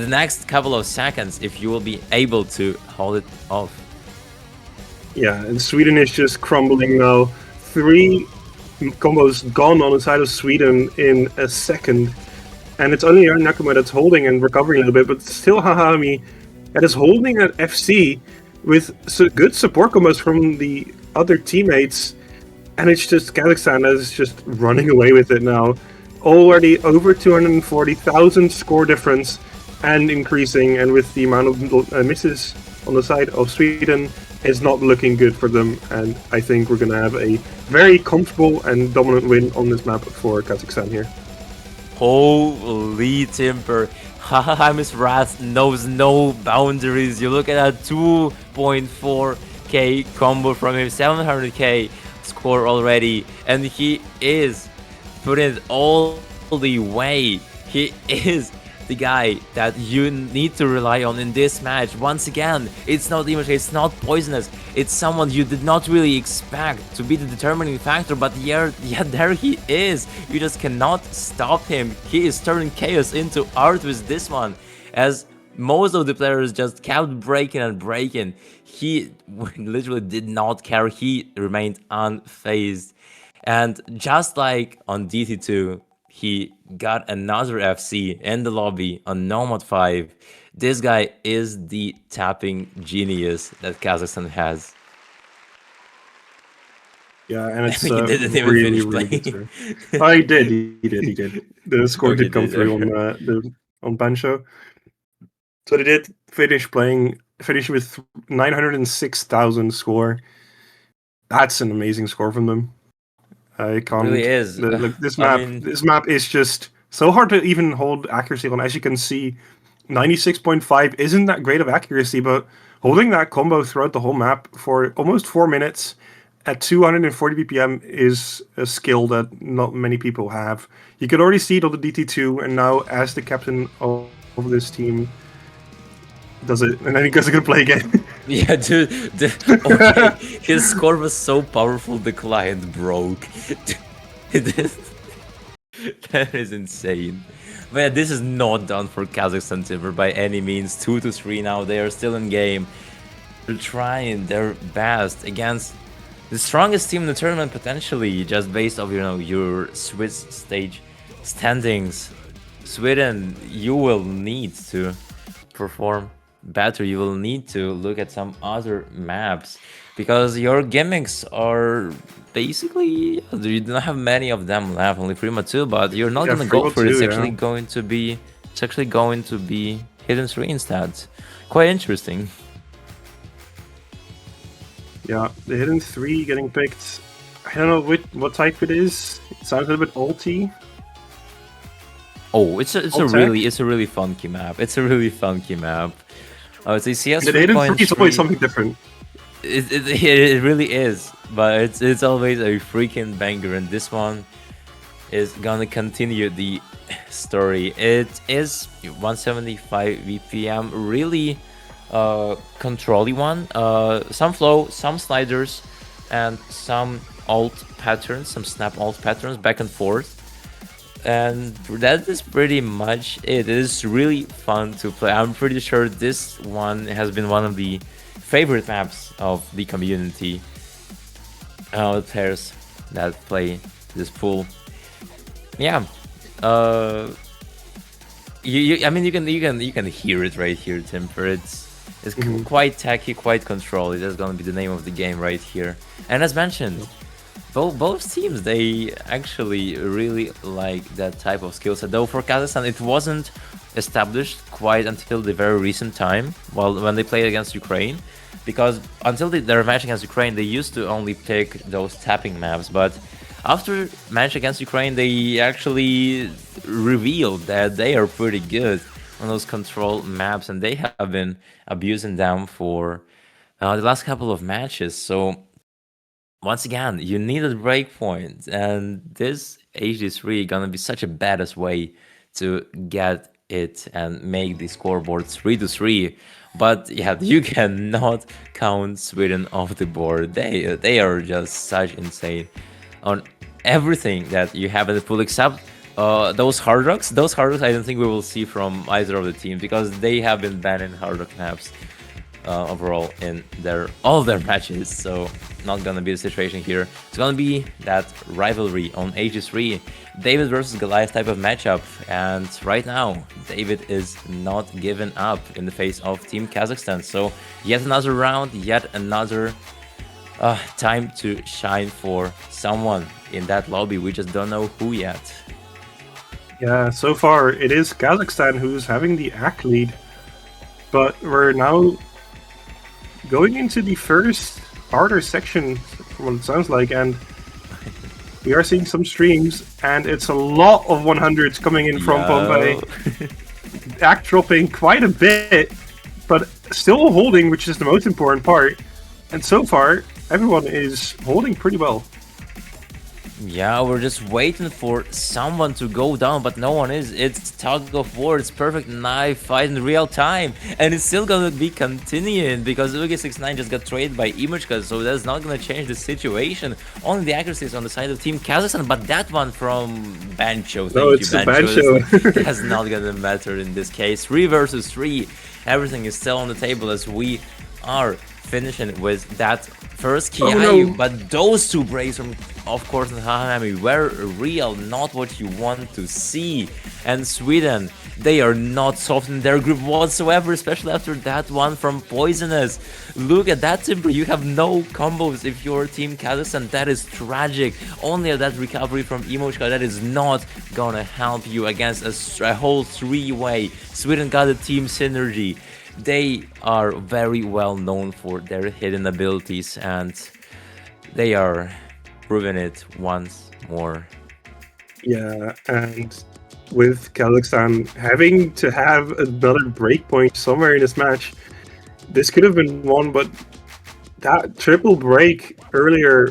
next couple of seconds if you will be able to hold it off. Yeah, and Sweden is just crumbling now. 3 combos gone on the side of Sweden in a second. And it's only Nakuma that's holding and recovering a little bit, but still Hahami that is holding at FC with good support combos from the other teammates. And it's just Kazakhstan that is just running away with it now. Already over 240,000 score difference and increasing, and with the amount of misses on the side of Sweden, is not looking good for them, and I think we're going to have a very comfortable and dominant win on this map for Kazakhstan here. Holy Timber. Haha's Wrath knows no boundaries. You look at that 2.4k combo from him, 700k score already, and he is putting it all the way. He is the guy that you need to rely on in this match. Once again, it's not even, it's not poisonous. It's someone you did not really expect to be the determining factor, but yeah, there he is. You just cannot stop him. He is turning chaos into art with this one, as most of the players just kept breaking and breaking. He literally did not care. He remained unfazed. And just like on DT2, he got another FC in the lobby on Nomad 5. This guy is the tapping genius that Kazakhstan has. Yeah, and it's He didn't even really, finish really good. playing. Oh, he did. He did. The score Oh, he did come did, through okay. on Bancho. So they did finish with 906,000 score. That's an amazing score from them. I Really can't. is. Look, this I map. mean, This map is just so hard to even hold accuracy on. As you can see, 96.5 isn't that great of accuracy, but holding that combo throughout the whole map for almost 4 minutes at 240 BPM is a skill that not many people have. You could already see it on the DT2, and now as the captain of this team, does it, and then he goes to play again. yeah, dude. Okay, his score was so powerful, the client broke. That is insane. But yeah, this is not done for Kazakhstan Timber by any means. 2-3 now. They are still in game. They're trying their best against the strongest team in the tournament potentially, just based off your Swiss stage standings. Sweden, you will need to perform better. You will need to look at some other maps because your gimmicks are basically, you don't have many of them left, only Prima 2, but you're not Yeah, gonna go Free for it. Will It's 2, actually yeah. going to be Hidden 3 instead. Quite interesting. Yeah, the Hidden 3 getting picked. I don't know what type it is. It sounds a little bit ulty. Oh, it's a Alt-tech? really funky map. It's a really funky map. It's a CS The Hidden 3 is always 3.3. something different. It really is, but it's always a freaking banger, and this one is gonna continue the story. It is 175 VPM, really controlly one. Some flow, some sliders, and some alt patterns, some snap alt patterns back and forth. And that is pretty much it. It is really fun to play. I'm pretty sure this one has been one of the favorite maps of the community. Players that play this pool. Yeah. I mean, you can hear it right here, Timper. It's quite tacky, quite controlled. That's gonna be the name of the game right here. And as mentioned, both teams, they actually really like that type of skill set. Though for Kazakhstan, it wasn't established quite until the very recent time, when they played against Ukraine, because until their match against Ukraine, they used to only pick those tapping maps. But after match against Ukraine, they actually revealed that they are pretty good on those control maps, and they have been abusing them for the last couple of matches. So once again, you need a breakpoint, and this HD3 gonna be such a badass way to get it and make the scoreboard 3-3. But yeah, you cannot count Sweden off the board. They are just such insane on everything that you have in the pool, except those hard rocks. Those hard rocks I don't think we will see from either of the teams, because they have been banning hard rock maps overall in all of their matches. So not gonna be the situation here. It's gonna be that rivalry on AG3, David versus Goliath type of matchup, and right now David is not giving up in the face of Team Kazakhstan. So yet another round, yet another time to shine for someone in that lobby. We just don't know who yet. Yeah, so far it is Kazakhstan who's having the ACK lead, but we're now going into the first harder section, from what it sounds like, and we are seeing some streams, and it's a lot of 100s coming in from Bombay. attack dropping quite a bit, but still holding, which is the most important part. And so far, everyone is holding pretty well. Yeah, we're just waiting for someone to go down, but no one is. It's tug of war, it's perfect knife fight in real time, and it's still gonna be continuing because Uge69 just got traded by Imagka, so that's not gonna change the situation. Only the accuracy is on the side of Team Kazakhstan, but that one from Bancho, No, thank you, it's a bad Bancho, show. that's not gonna matter in this case. 3 versus 3, everything is still on the table as we are finishing with that first Oh Kiai, no! but those two breaks from, of course, Hanami were real, not what you want to see. And Sweden, they are not soft in their group whatsoever, especially after that one from Poisonous. Look at that, Timber, you have no combos if you're Team Kazakhstan, that is tragic. Only that recovery from Emoshka, that is not gonna help you against a whole 3-way. Sweden got a team synergy. They are very well known for their hidden abilities, and they are proving it once more. Yeah, and with Kazakhstan having to have another breakpoint somewhere in this match, this could have been won, but that triple break earlier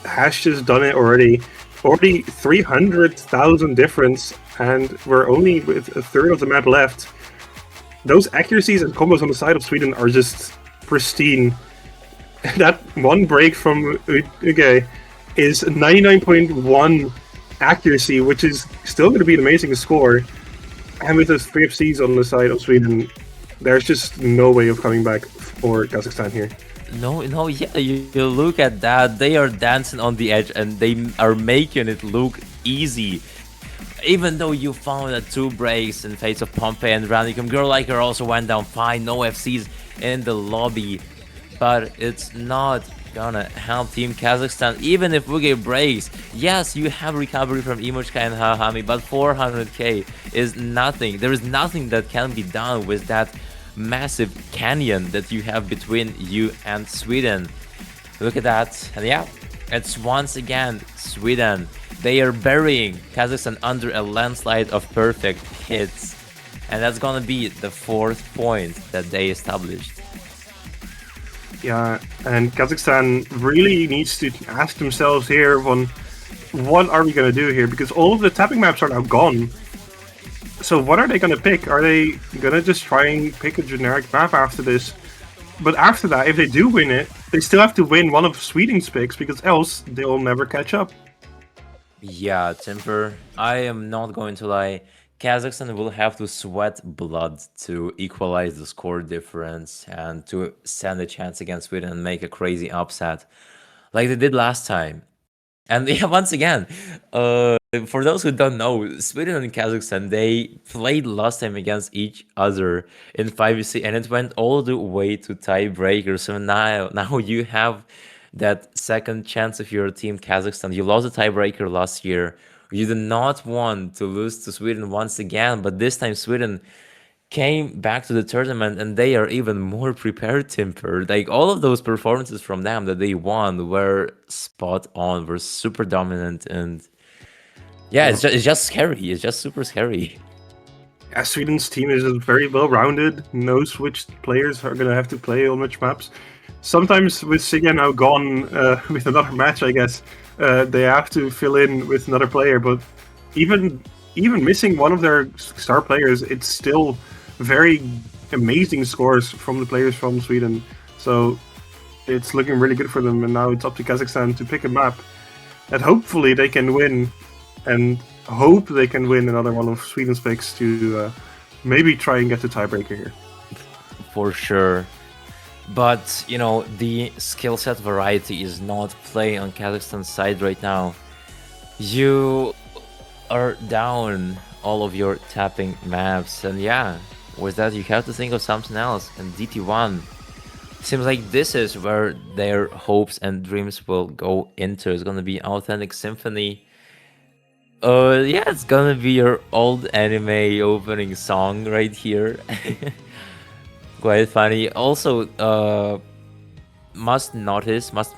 has just done it already. Already 300,000 difference, and we're only with a third of the map left. Those accuracies and combos on the side of Sweden are just pristine. That one break from Uge is 99.1 accuracy, which is still going to be an amazing score. And with those 3 FCs on the side of Sweden, there's just no way of coming back for Kazakhstan here. No, yeah, you look at that. They are dancing on the edge and they are making it look easy. Even though you found that 2 breaks in face of Pompey and Rannicum, Girl Like Her also went down fine, no FCs in the lobby. But it's not gonna help Team Kazakhstan, even if Uge breaks. Yes, you have recovery from Emochka and Hahami, but 400k is nothing. There is nothing that can be done with that massive canyon that you have between you and Sweden. Look at that, and yeah, it's once again Sweden. They are burying Kazakhstan under a landslide of perfect hits, and that's gonna be the 4th point that they established. Yeah, and Kazakhstan really needs to ask themselves here on what are we going to do here, because all of the tapping maps are now gone. So what are they going to pick? Are they going to just try and pick a generic map after this? But after that, if they do win it, they still have to win one of Sweden's picks, because else they'll never catch up. Yeah, Timper, I am not going to lie. Kazakhstan will have to sweat blood to equalize the score difference and to stand a chance against Sweden and make a crazy upset like they did last time. And yeah, once again, for those who don't know, Sweden and Kazakhstan, they played last time against each other in 5VC, and it went all the way to tiebreaker. So now you have that second chance if you're Team Kazakhstan. You lost the tiebreaker last year. You did not want to lose to Sweden once again, but this time Sweden came back to the tournament and they are even more prepared, Timper. Like all of those performances from them that they won were spot on, were super dominant, and yeah, it's just scary. It's just super scary. Yeah, Sweden's team is very well rounded, knows which players are going to have to play on which maps. Sometimes with Sigga now gone with another match, I guess, they have to fill in with another player, but even missing one of their star players, it's still very amazing scores from the players from Sweden. So it's looking really good for them, and now it's up to Kazakhstan to pick a map that hopefully they can win, and hope they can win another one of Sweden's picks to maybe try and get the tiebreaker here. For sure. But, you know, the skill set variety is not playing on Kazakhstan's side right now. You are down all of your tapping maps, and yeah, with that you have to think of something else, and DT1 seems like this is where their hopes and dreams will go into. It's gonna be Authentic Symphony. Yeah, it's gonna be your old anime opening song right here. Quite funny. Also, must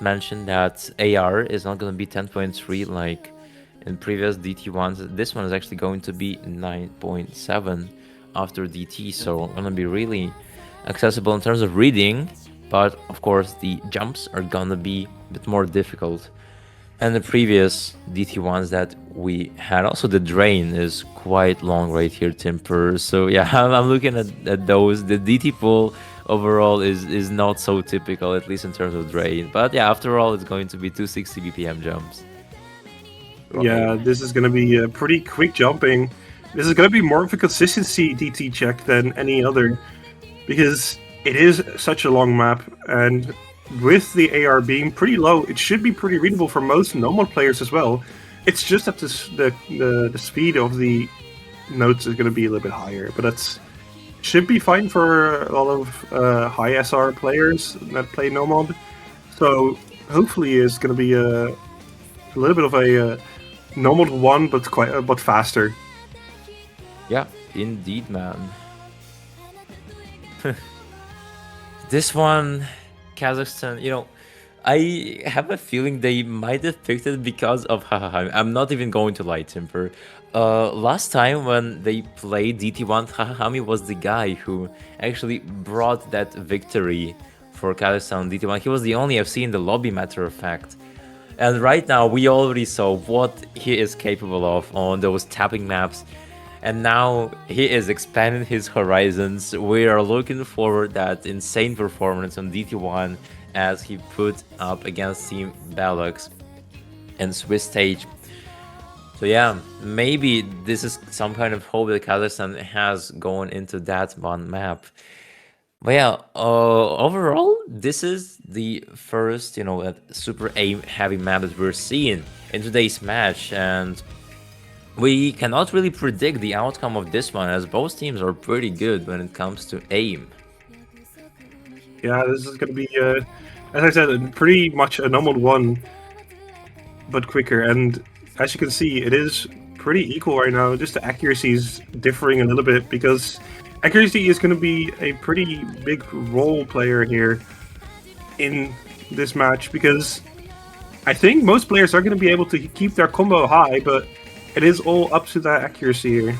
mention that AR is not gonna be 10.3 like in previous DT1s. This one is actually going to be 9.7. after DT, so gonna be really accessible in terms of reading, but of course the jumps are gonna be a bit more difficult. And the previous DT ones that we had, also the drain is quite long right here, Timper. So yeah, I'm looking at those. The DT pool overall is not so typical, at least in terms of drain. But yeah, after all, it's going to be 260 BPM jumps. Yeah, this is going to be pretty quick jumping. This is going to be more of a consistency DT check than any other, because it is such a long map, and with the AR being pretty low, it should be pretty readable for most normal players as well. It's just that the speed of the notes is going to be a little bit higher, but that's should be fine for a lot of high SR players that play no mod. So hopefully it's going to be a little bit of a normal one, but faster. Yeah, indeed, man. This one, Kazakhstan, I have a feeling they might have picked it because of Hahaha. I'm not even going to lie, Timper. Last time when they played DT1, Hahami was the guy who actually brought that victory for Kazakhstan DT1. He was the only FC in the lobby, matter of fact. And right now, we already saw what he is capable of on those tapping maps. And now he is expanding his horizons. We are looking forward that insane performance on DT1 as he put up against Team Bellux and Swiss stage. So yeah, maybe this is some kind of hope that Kazakhstan has going into that one map. But yeah, overall, this is the first, that super aim heavy map that we're seeing in today's match, and we cannot really predict the outcome of this one, as both teams are pretty good when it comes to aim. Yeah, this is going to be, as I said, pretty much a normal one, but quicker. And as you can see, it is pretty equal right now. Just the accuracy is differing a little bit, because accuracy is going to be a pretty big role player here in this match, because I think most players are going to be able to keep their combo high, but it is all up to that accuracy here.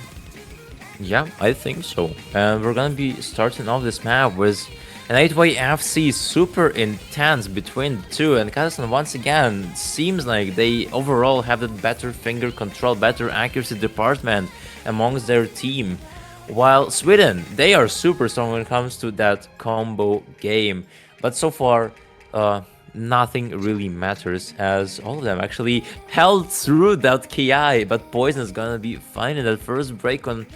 Yeah, I think so. And we're gonna be starting off this map with an 8-way FC super intense between the two, and Kazakhstan once again seems like they overall have the better finger control, better accuracy department amongst their team. While Sweden, they are super strong when it comes to that combo game. But so far, nothing really matters, as all of them actually held through that KI, but Poison is gonna be finding that first break on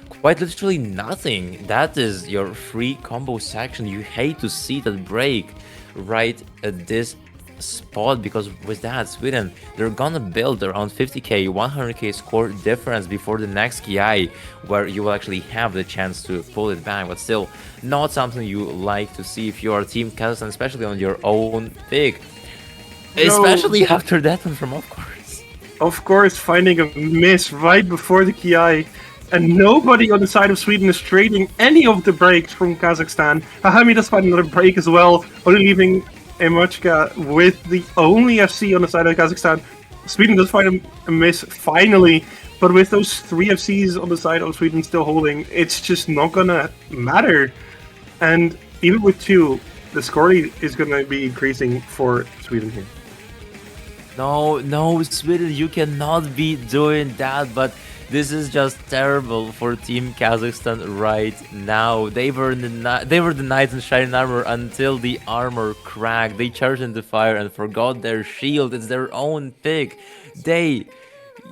quite literally nothing. That is your free combo section. You hate to see that break right at this spot, because with that, Sweden, they're gonna build around 50k, 100k score difference before the next KI, where you will actually have the chance to pull it back, but still not something you like to see if you are Team Kazakhstan, especially on your own pick. Especially after that one from, of course. Of course, finding a miss right before the KI, and nobody on the side of Sweden is trading any of the breaks from Kazakhstan. Hahami does find another break as well, only leaving Emochka with the only FC on the side of Kazakhstan. Sweden does find a miss finally, but with those 3 FCs on the side of Sweden still holding, it's just not gonna matter. And even with 2, the score is gonna be increasing for Sweden here. No, Sweden, you cannot be doing that, but this is just terrible for Team Kazakhstan right now. They were the knights in shining armor until the armor cracked. They charged into fire and forgot their shield. It's their own pick. They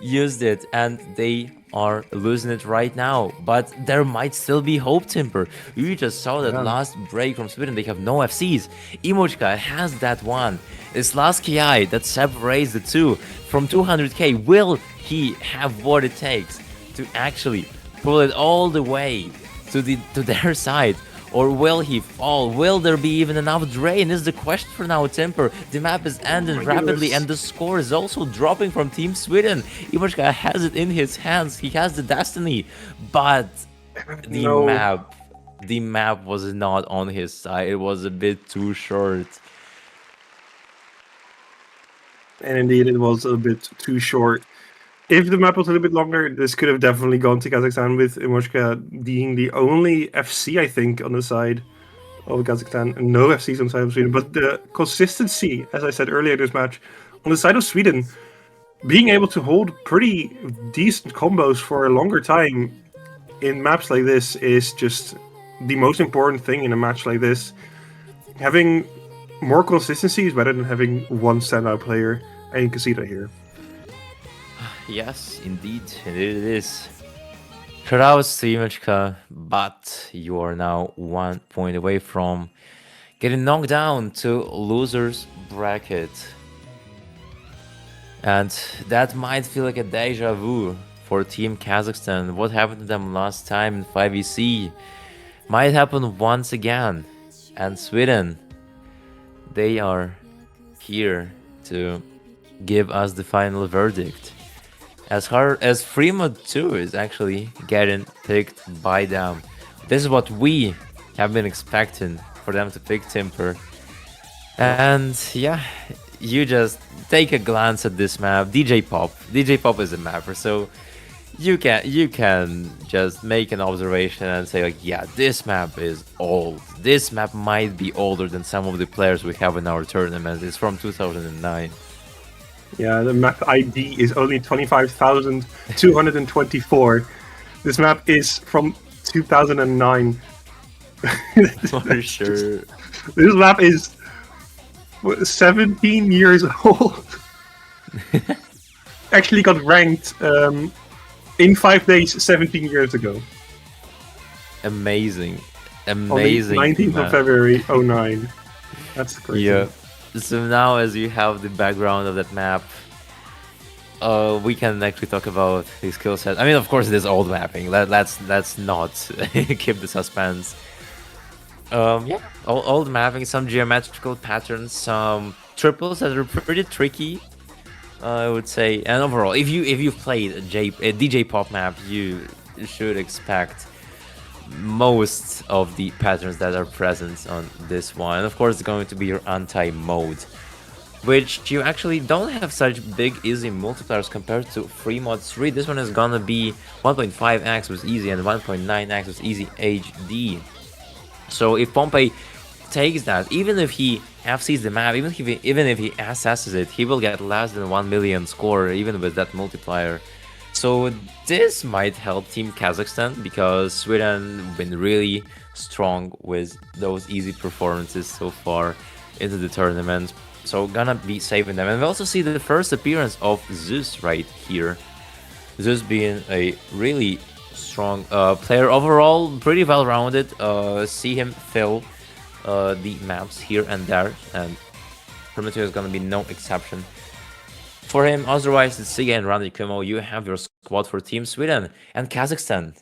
used it and they are losing it right now. But there might still be hope, Timper. We just saw that last break from Sweden. They have no FCs. Emochka has that one. This last KI that separates the two from 200k. Will he have what it takes to actually pull it all the way to their side, or will he fall? Will there be even enough drain is the question for now, Timper. The map is ending rapidly and the score is also dropping from Team Sweden. Imoshka has it in his hands, he has the destiny, but the map was not on his side. It was a bit too short. And indeed, it was a bit too short. if the map was a little bit longer, this could have definitely gone to Kazakhstan with Imoshka being the only FC, I think, on the side of Kazakhstan, and no FCs on the side of Sweden. But the consistency, as I said earlier in this match, on the side of Sweden, being able to hold pretty decent combos for a longer time in maps like this is just the most important thing in a match like this. Having more consistency is better than having one standout player, and you can see that here. Yes, indeed, it is. Shoutouts to Imachka, but you are now 1 point away from getting knocked down to losers bracket. And that might feel like a deja vu for Team Kazakhstan. What happened to them last time in 5EC might happen once again. And Sweden, they are here to give us the final verdict. As hard as Fremont 2 is actually getting picked by them. This is what we have been expecting for them to pick Timper. And yeah, you just take a glance at this map. DJ Pop is a mapper, so you can just make an observation and say like, yeah, this map is old. This map might be older than some of the players we have in our tournament. It's from 2009. Yeah, the map ID is only 25,224. This map is from 2009. For sure. This map is 17 years old. Actually got ranked in 5 days 17 years ago. Amazing. On the 19th of February 09. That's crazy. Yeah. So now as you have the background of that map, we can actually talk about the skill set. I mean, of course, it is old mapping. Let's not keep the suspense. Yeah, old mapping, some geometrical patterns, some triples that are pretty tricky, I would say. And overall, if you've played a DJ Pop map, you should expect most of the patterns that are present on this one. And of course, it's going to be your anti-mode, which you actually don't have such big easy multipliers compared to free mod 3. This one is gonna be 1.5x with easy and 1.9x with easy HD. So if Pompey takes that, even if he FCs the map, even if he assesses it, he will get less than 1 million score even with that multiplier. So this might help Team Kazakhstan because Sweden been really strong with those easy performances so far into the tournament. So gonna be saving them. And we also see the first appearance of Zeus right here. Zeus being a really strong player overall, pretty well rounded. See him fill the maps here and there, and Primitive is gonna be no exception for him. Otherwise, it's Siga and Randy Kumo. You have your squad for Team Sweden and Kazakhstan.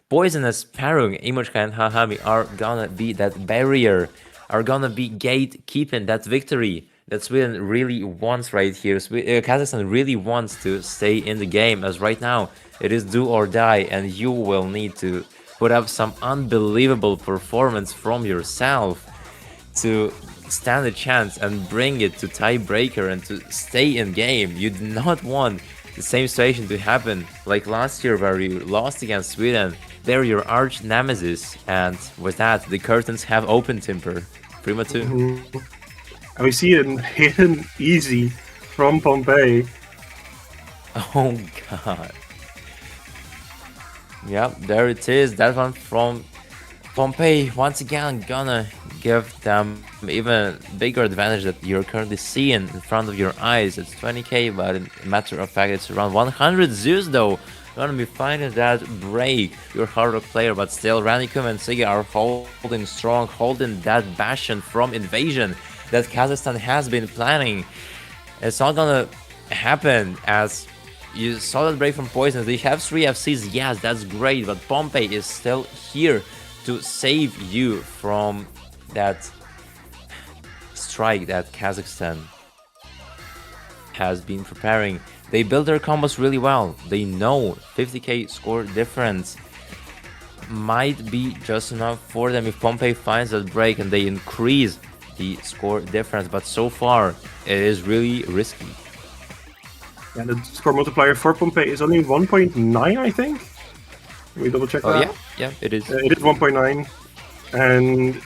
Poisonous Parung, Imochka and Hahami are gonna be that barrier, are gonna be gatekeeping that victory that Sweden really wants right here. Kazakhstan really wants to stay in the game, as right now it is do or die, and you will need to put up some unbelievable performance from yourself to stand a chance and bring it to tiebreaker and to stay in game. You do not want the same situation to happen like last year where you lost against Sweden. They're your arch nemesis, and with that the curtains have opened, Timper. Prima 2. Mm-hmm. And we see a hidden easy from Pompey. Oh god. Yep, there it is. That one from Pompey. Once again, gonna give them even bigger advantage that you're currently seeing in front of your eyes. It's 20k, but in matter of fact, it's around 100. Zeus, though, gonna be finding that break. Your hard rock player, but still, Ranikum and Siga are holding strong, holding that bastion from invasion that Kazakhstan has been planning. It's not gonna happen as you saw that break from Poison. They have 3 FCs, yes, that's great, but Pompey is still here to save you from that strike that Kazakhstan has been preparing. They build their combos really well. They know 50k score difference might be just enough for them if Pompey finds that break and they increase the score difference, but so far it is really risky. And the score multiplier for Pompey is only 1.9, I think. Let me double check Oh that. yeah, yeah, it is. It is 1.9, and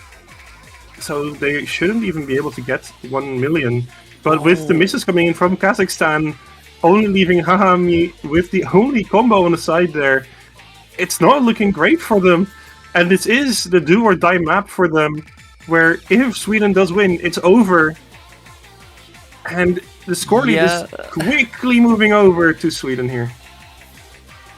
so they shouldn't even be able to get 1 million. But with the Oh, misses coming in from Kazakhstan, only leaving Hahami with the only combo on the side there, it's not looking great for them. And this is the do or die map for them, where if Sweden does win, it's over. And the score lead is yeah. quickly moving over to Sweden here.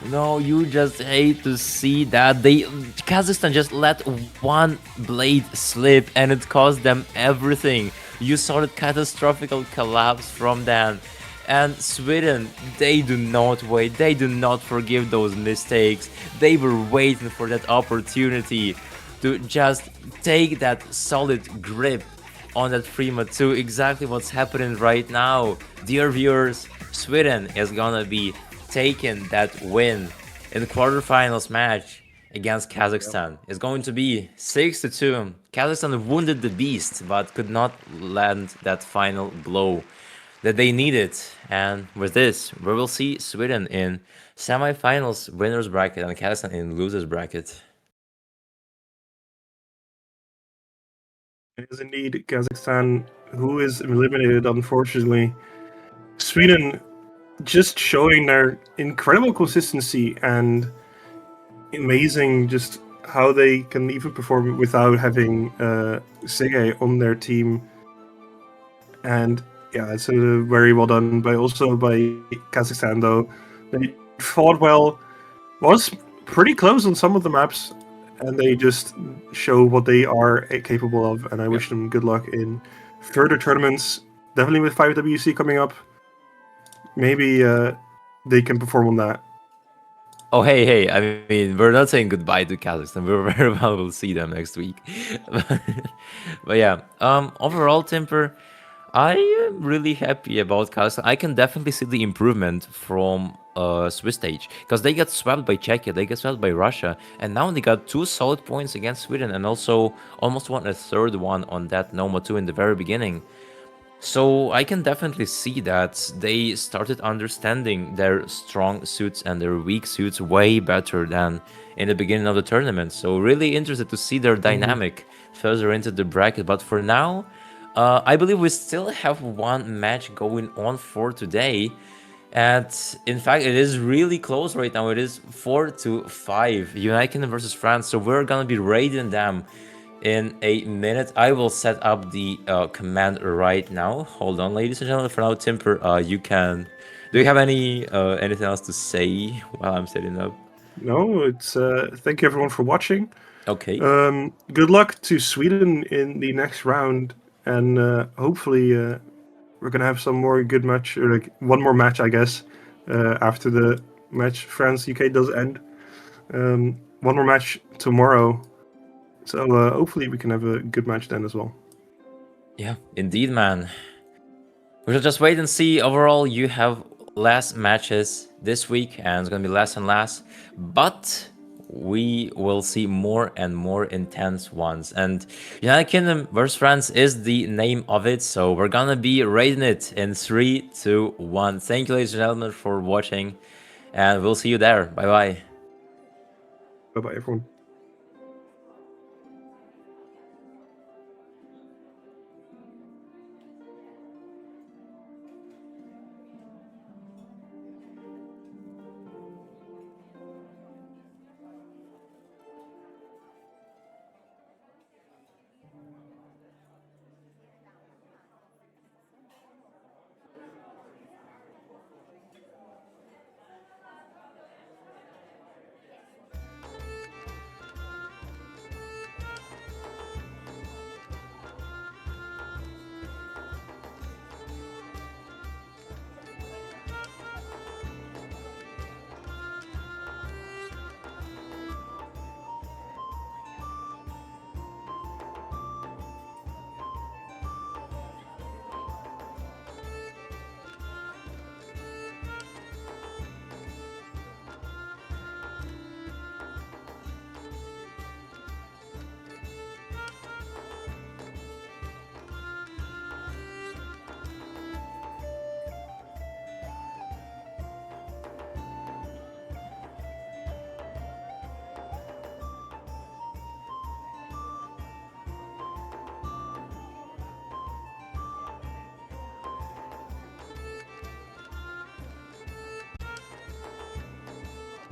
No, you just hate to see that Kazakhstan just let one blade slip and it cost them everything. You saw the catastrophic collapse from them. And Sweden, they do not wait, they do not forgive those mistakes. They were waiting for that opportunity to just take that solid grip on that Prima 2. Exactly what's happening right now. Dear viewers, Sweden is gonna be taking that win in the quarterfinals match against Kazakhstan. It's going to be 6-2. Kazakhstan wounded the beast but could not land that final blow that they needed. And with this, we will see Sweden in semifinals winners bracket and Kazakhstan in losers bracket. It is indeed Kazakhstan who is eliminated, unfortunately. Sweden just showing their incredible consistency and amazing just how they can even perform without having Sege on their team. And yeah, it's very well done by also by Kazakhstan though. They fought well, was pretty close on some of the maps, and they just show what they are capable of. And I wish them good luck in further tournaments. Definitely with 5WC coming up. Maybe they can perform on that. Oh, hey, hey, I mean, we're not saying goodbye to Kazakhstan. We very well will see them next week. But yeah, overall, Timper, I am really happy about Kazakhstan. I can definitely see the improvement from Swiss stage because they got swept by Czechia, they got swept by Russia, and now they got 2 solid points against Sweden and also almost won a third one on that Noma 2 in the very beginning. So I can definitely see that they started understanding their strong suits and their weak suits way better than in the beginning of the tournament. So really interested to see their dynamic further into the bracket. But for now, I believe we still have one match going on for today. And in fact, it is really close right now. It is 4-5, United Kingdom versus France. So we're gonna be raiding them in a minute. I will set up the command right now. Hold on, ladies and gentlemen. For now, Timper, you can. Do you have anything else to say while I'm setting up? No, it's thank you everyone for watching. Okay. Good luck to Sweden in the next round, and hopefully we're gonna have some more good match, or like one more match, I guess, after the match France UK does end. One more match tomorrow, so hopefully we can have a good match then as well. Yeah, indeed, man. We shall just wait and see. Overall, you have less matches this week, and it's gonna be less and less. But we will see more and more intense ones. And United Kingdom versus France is the name of it, so we're gonna be rating it in 3-2-1. Thank you, ladies and gentlemen, for watching, and we'll see you there. Bye bye. Bye bye, everyone.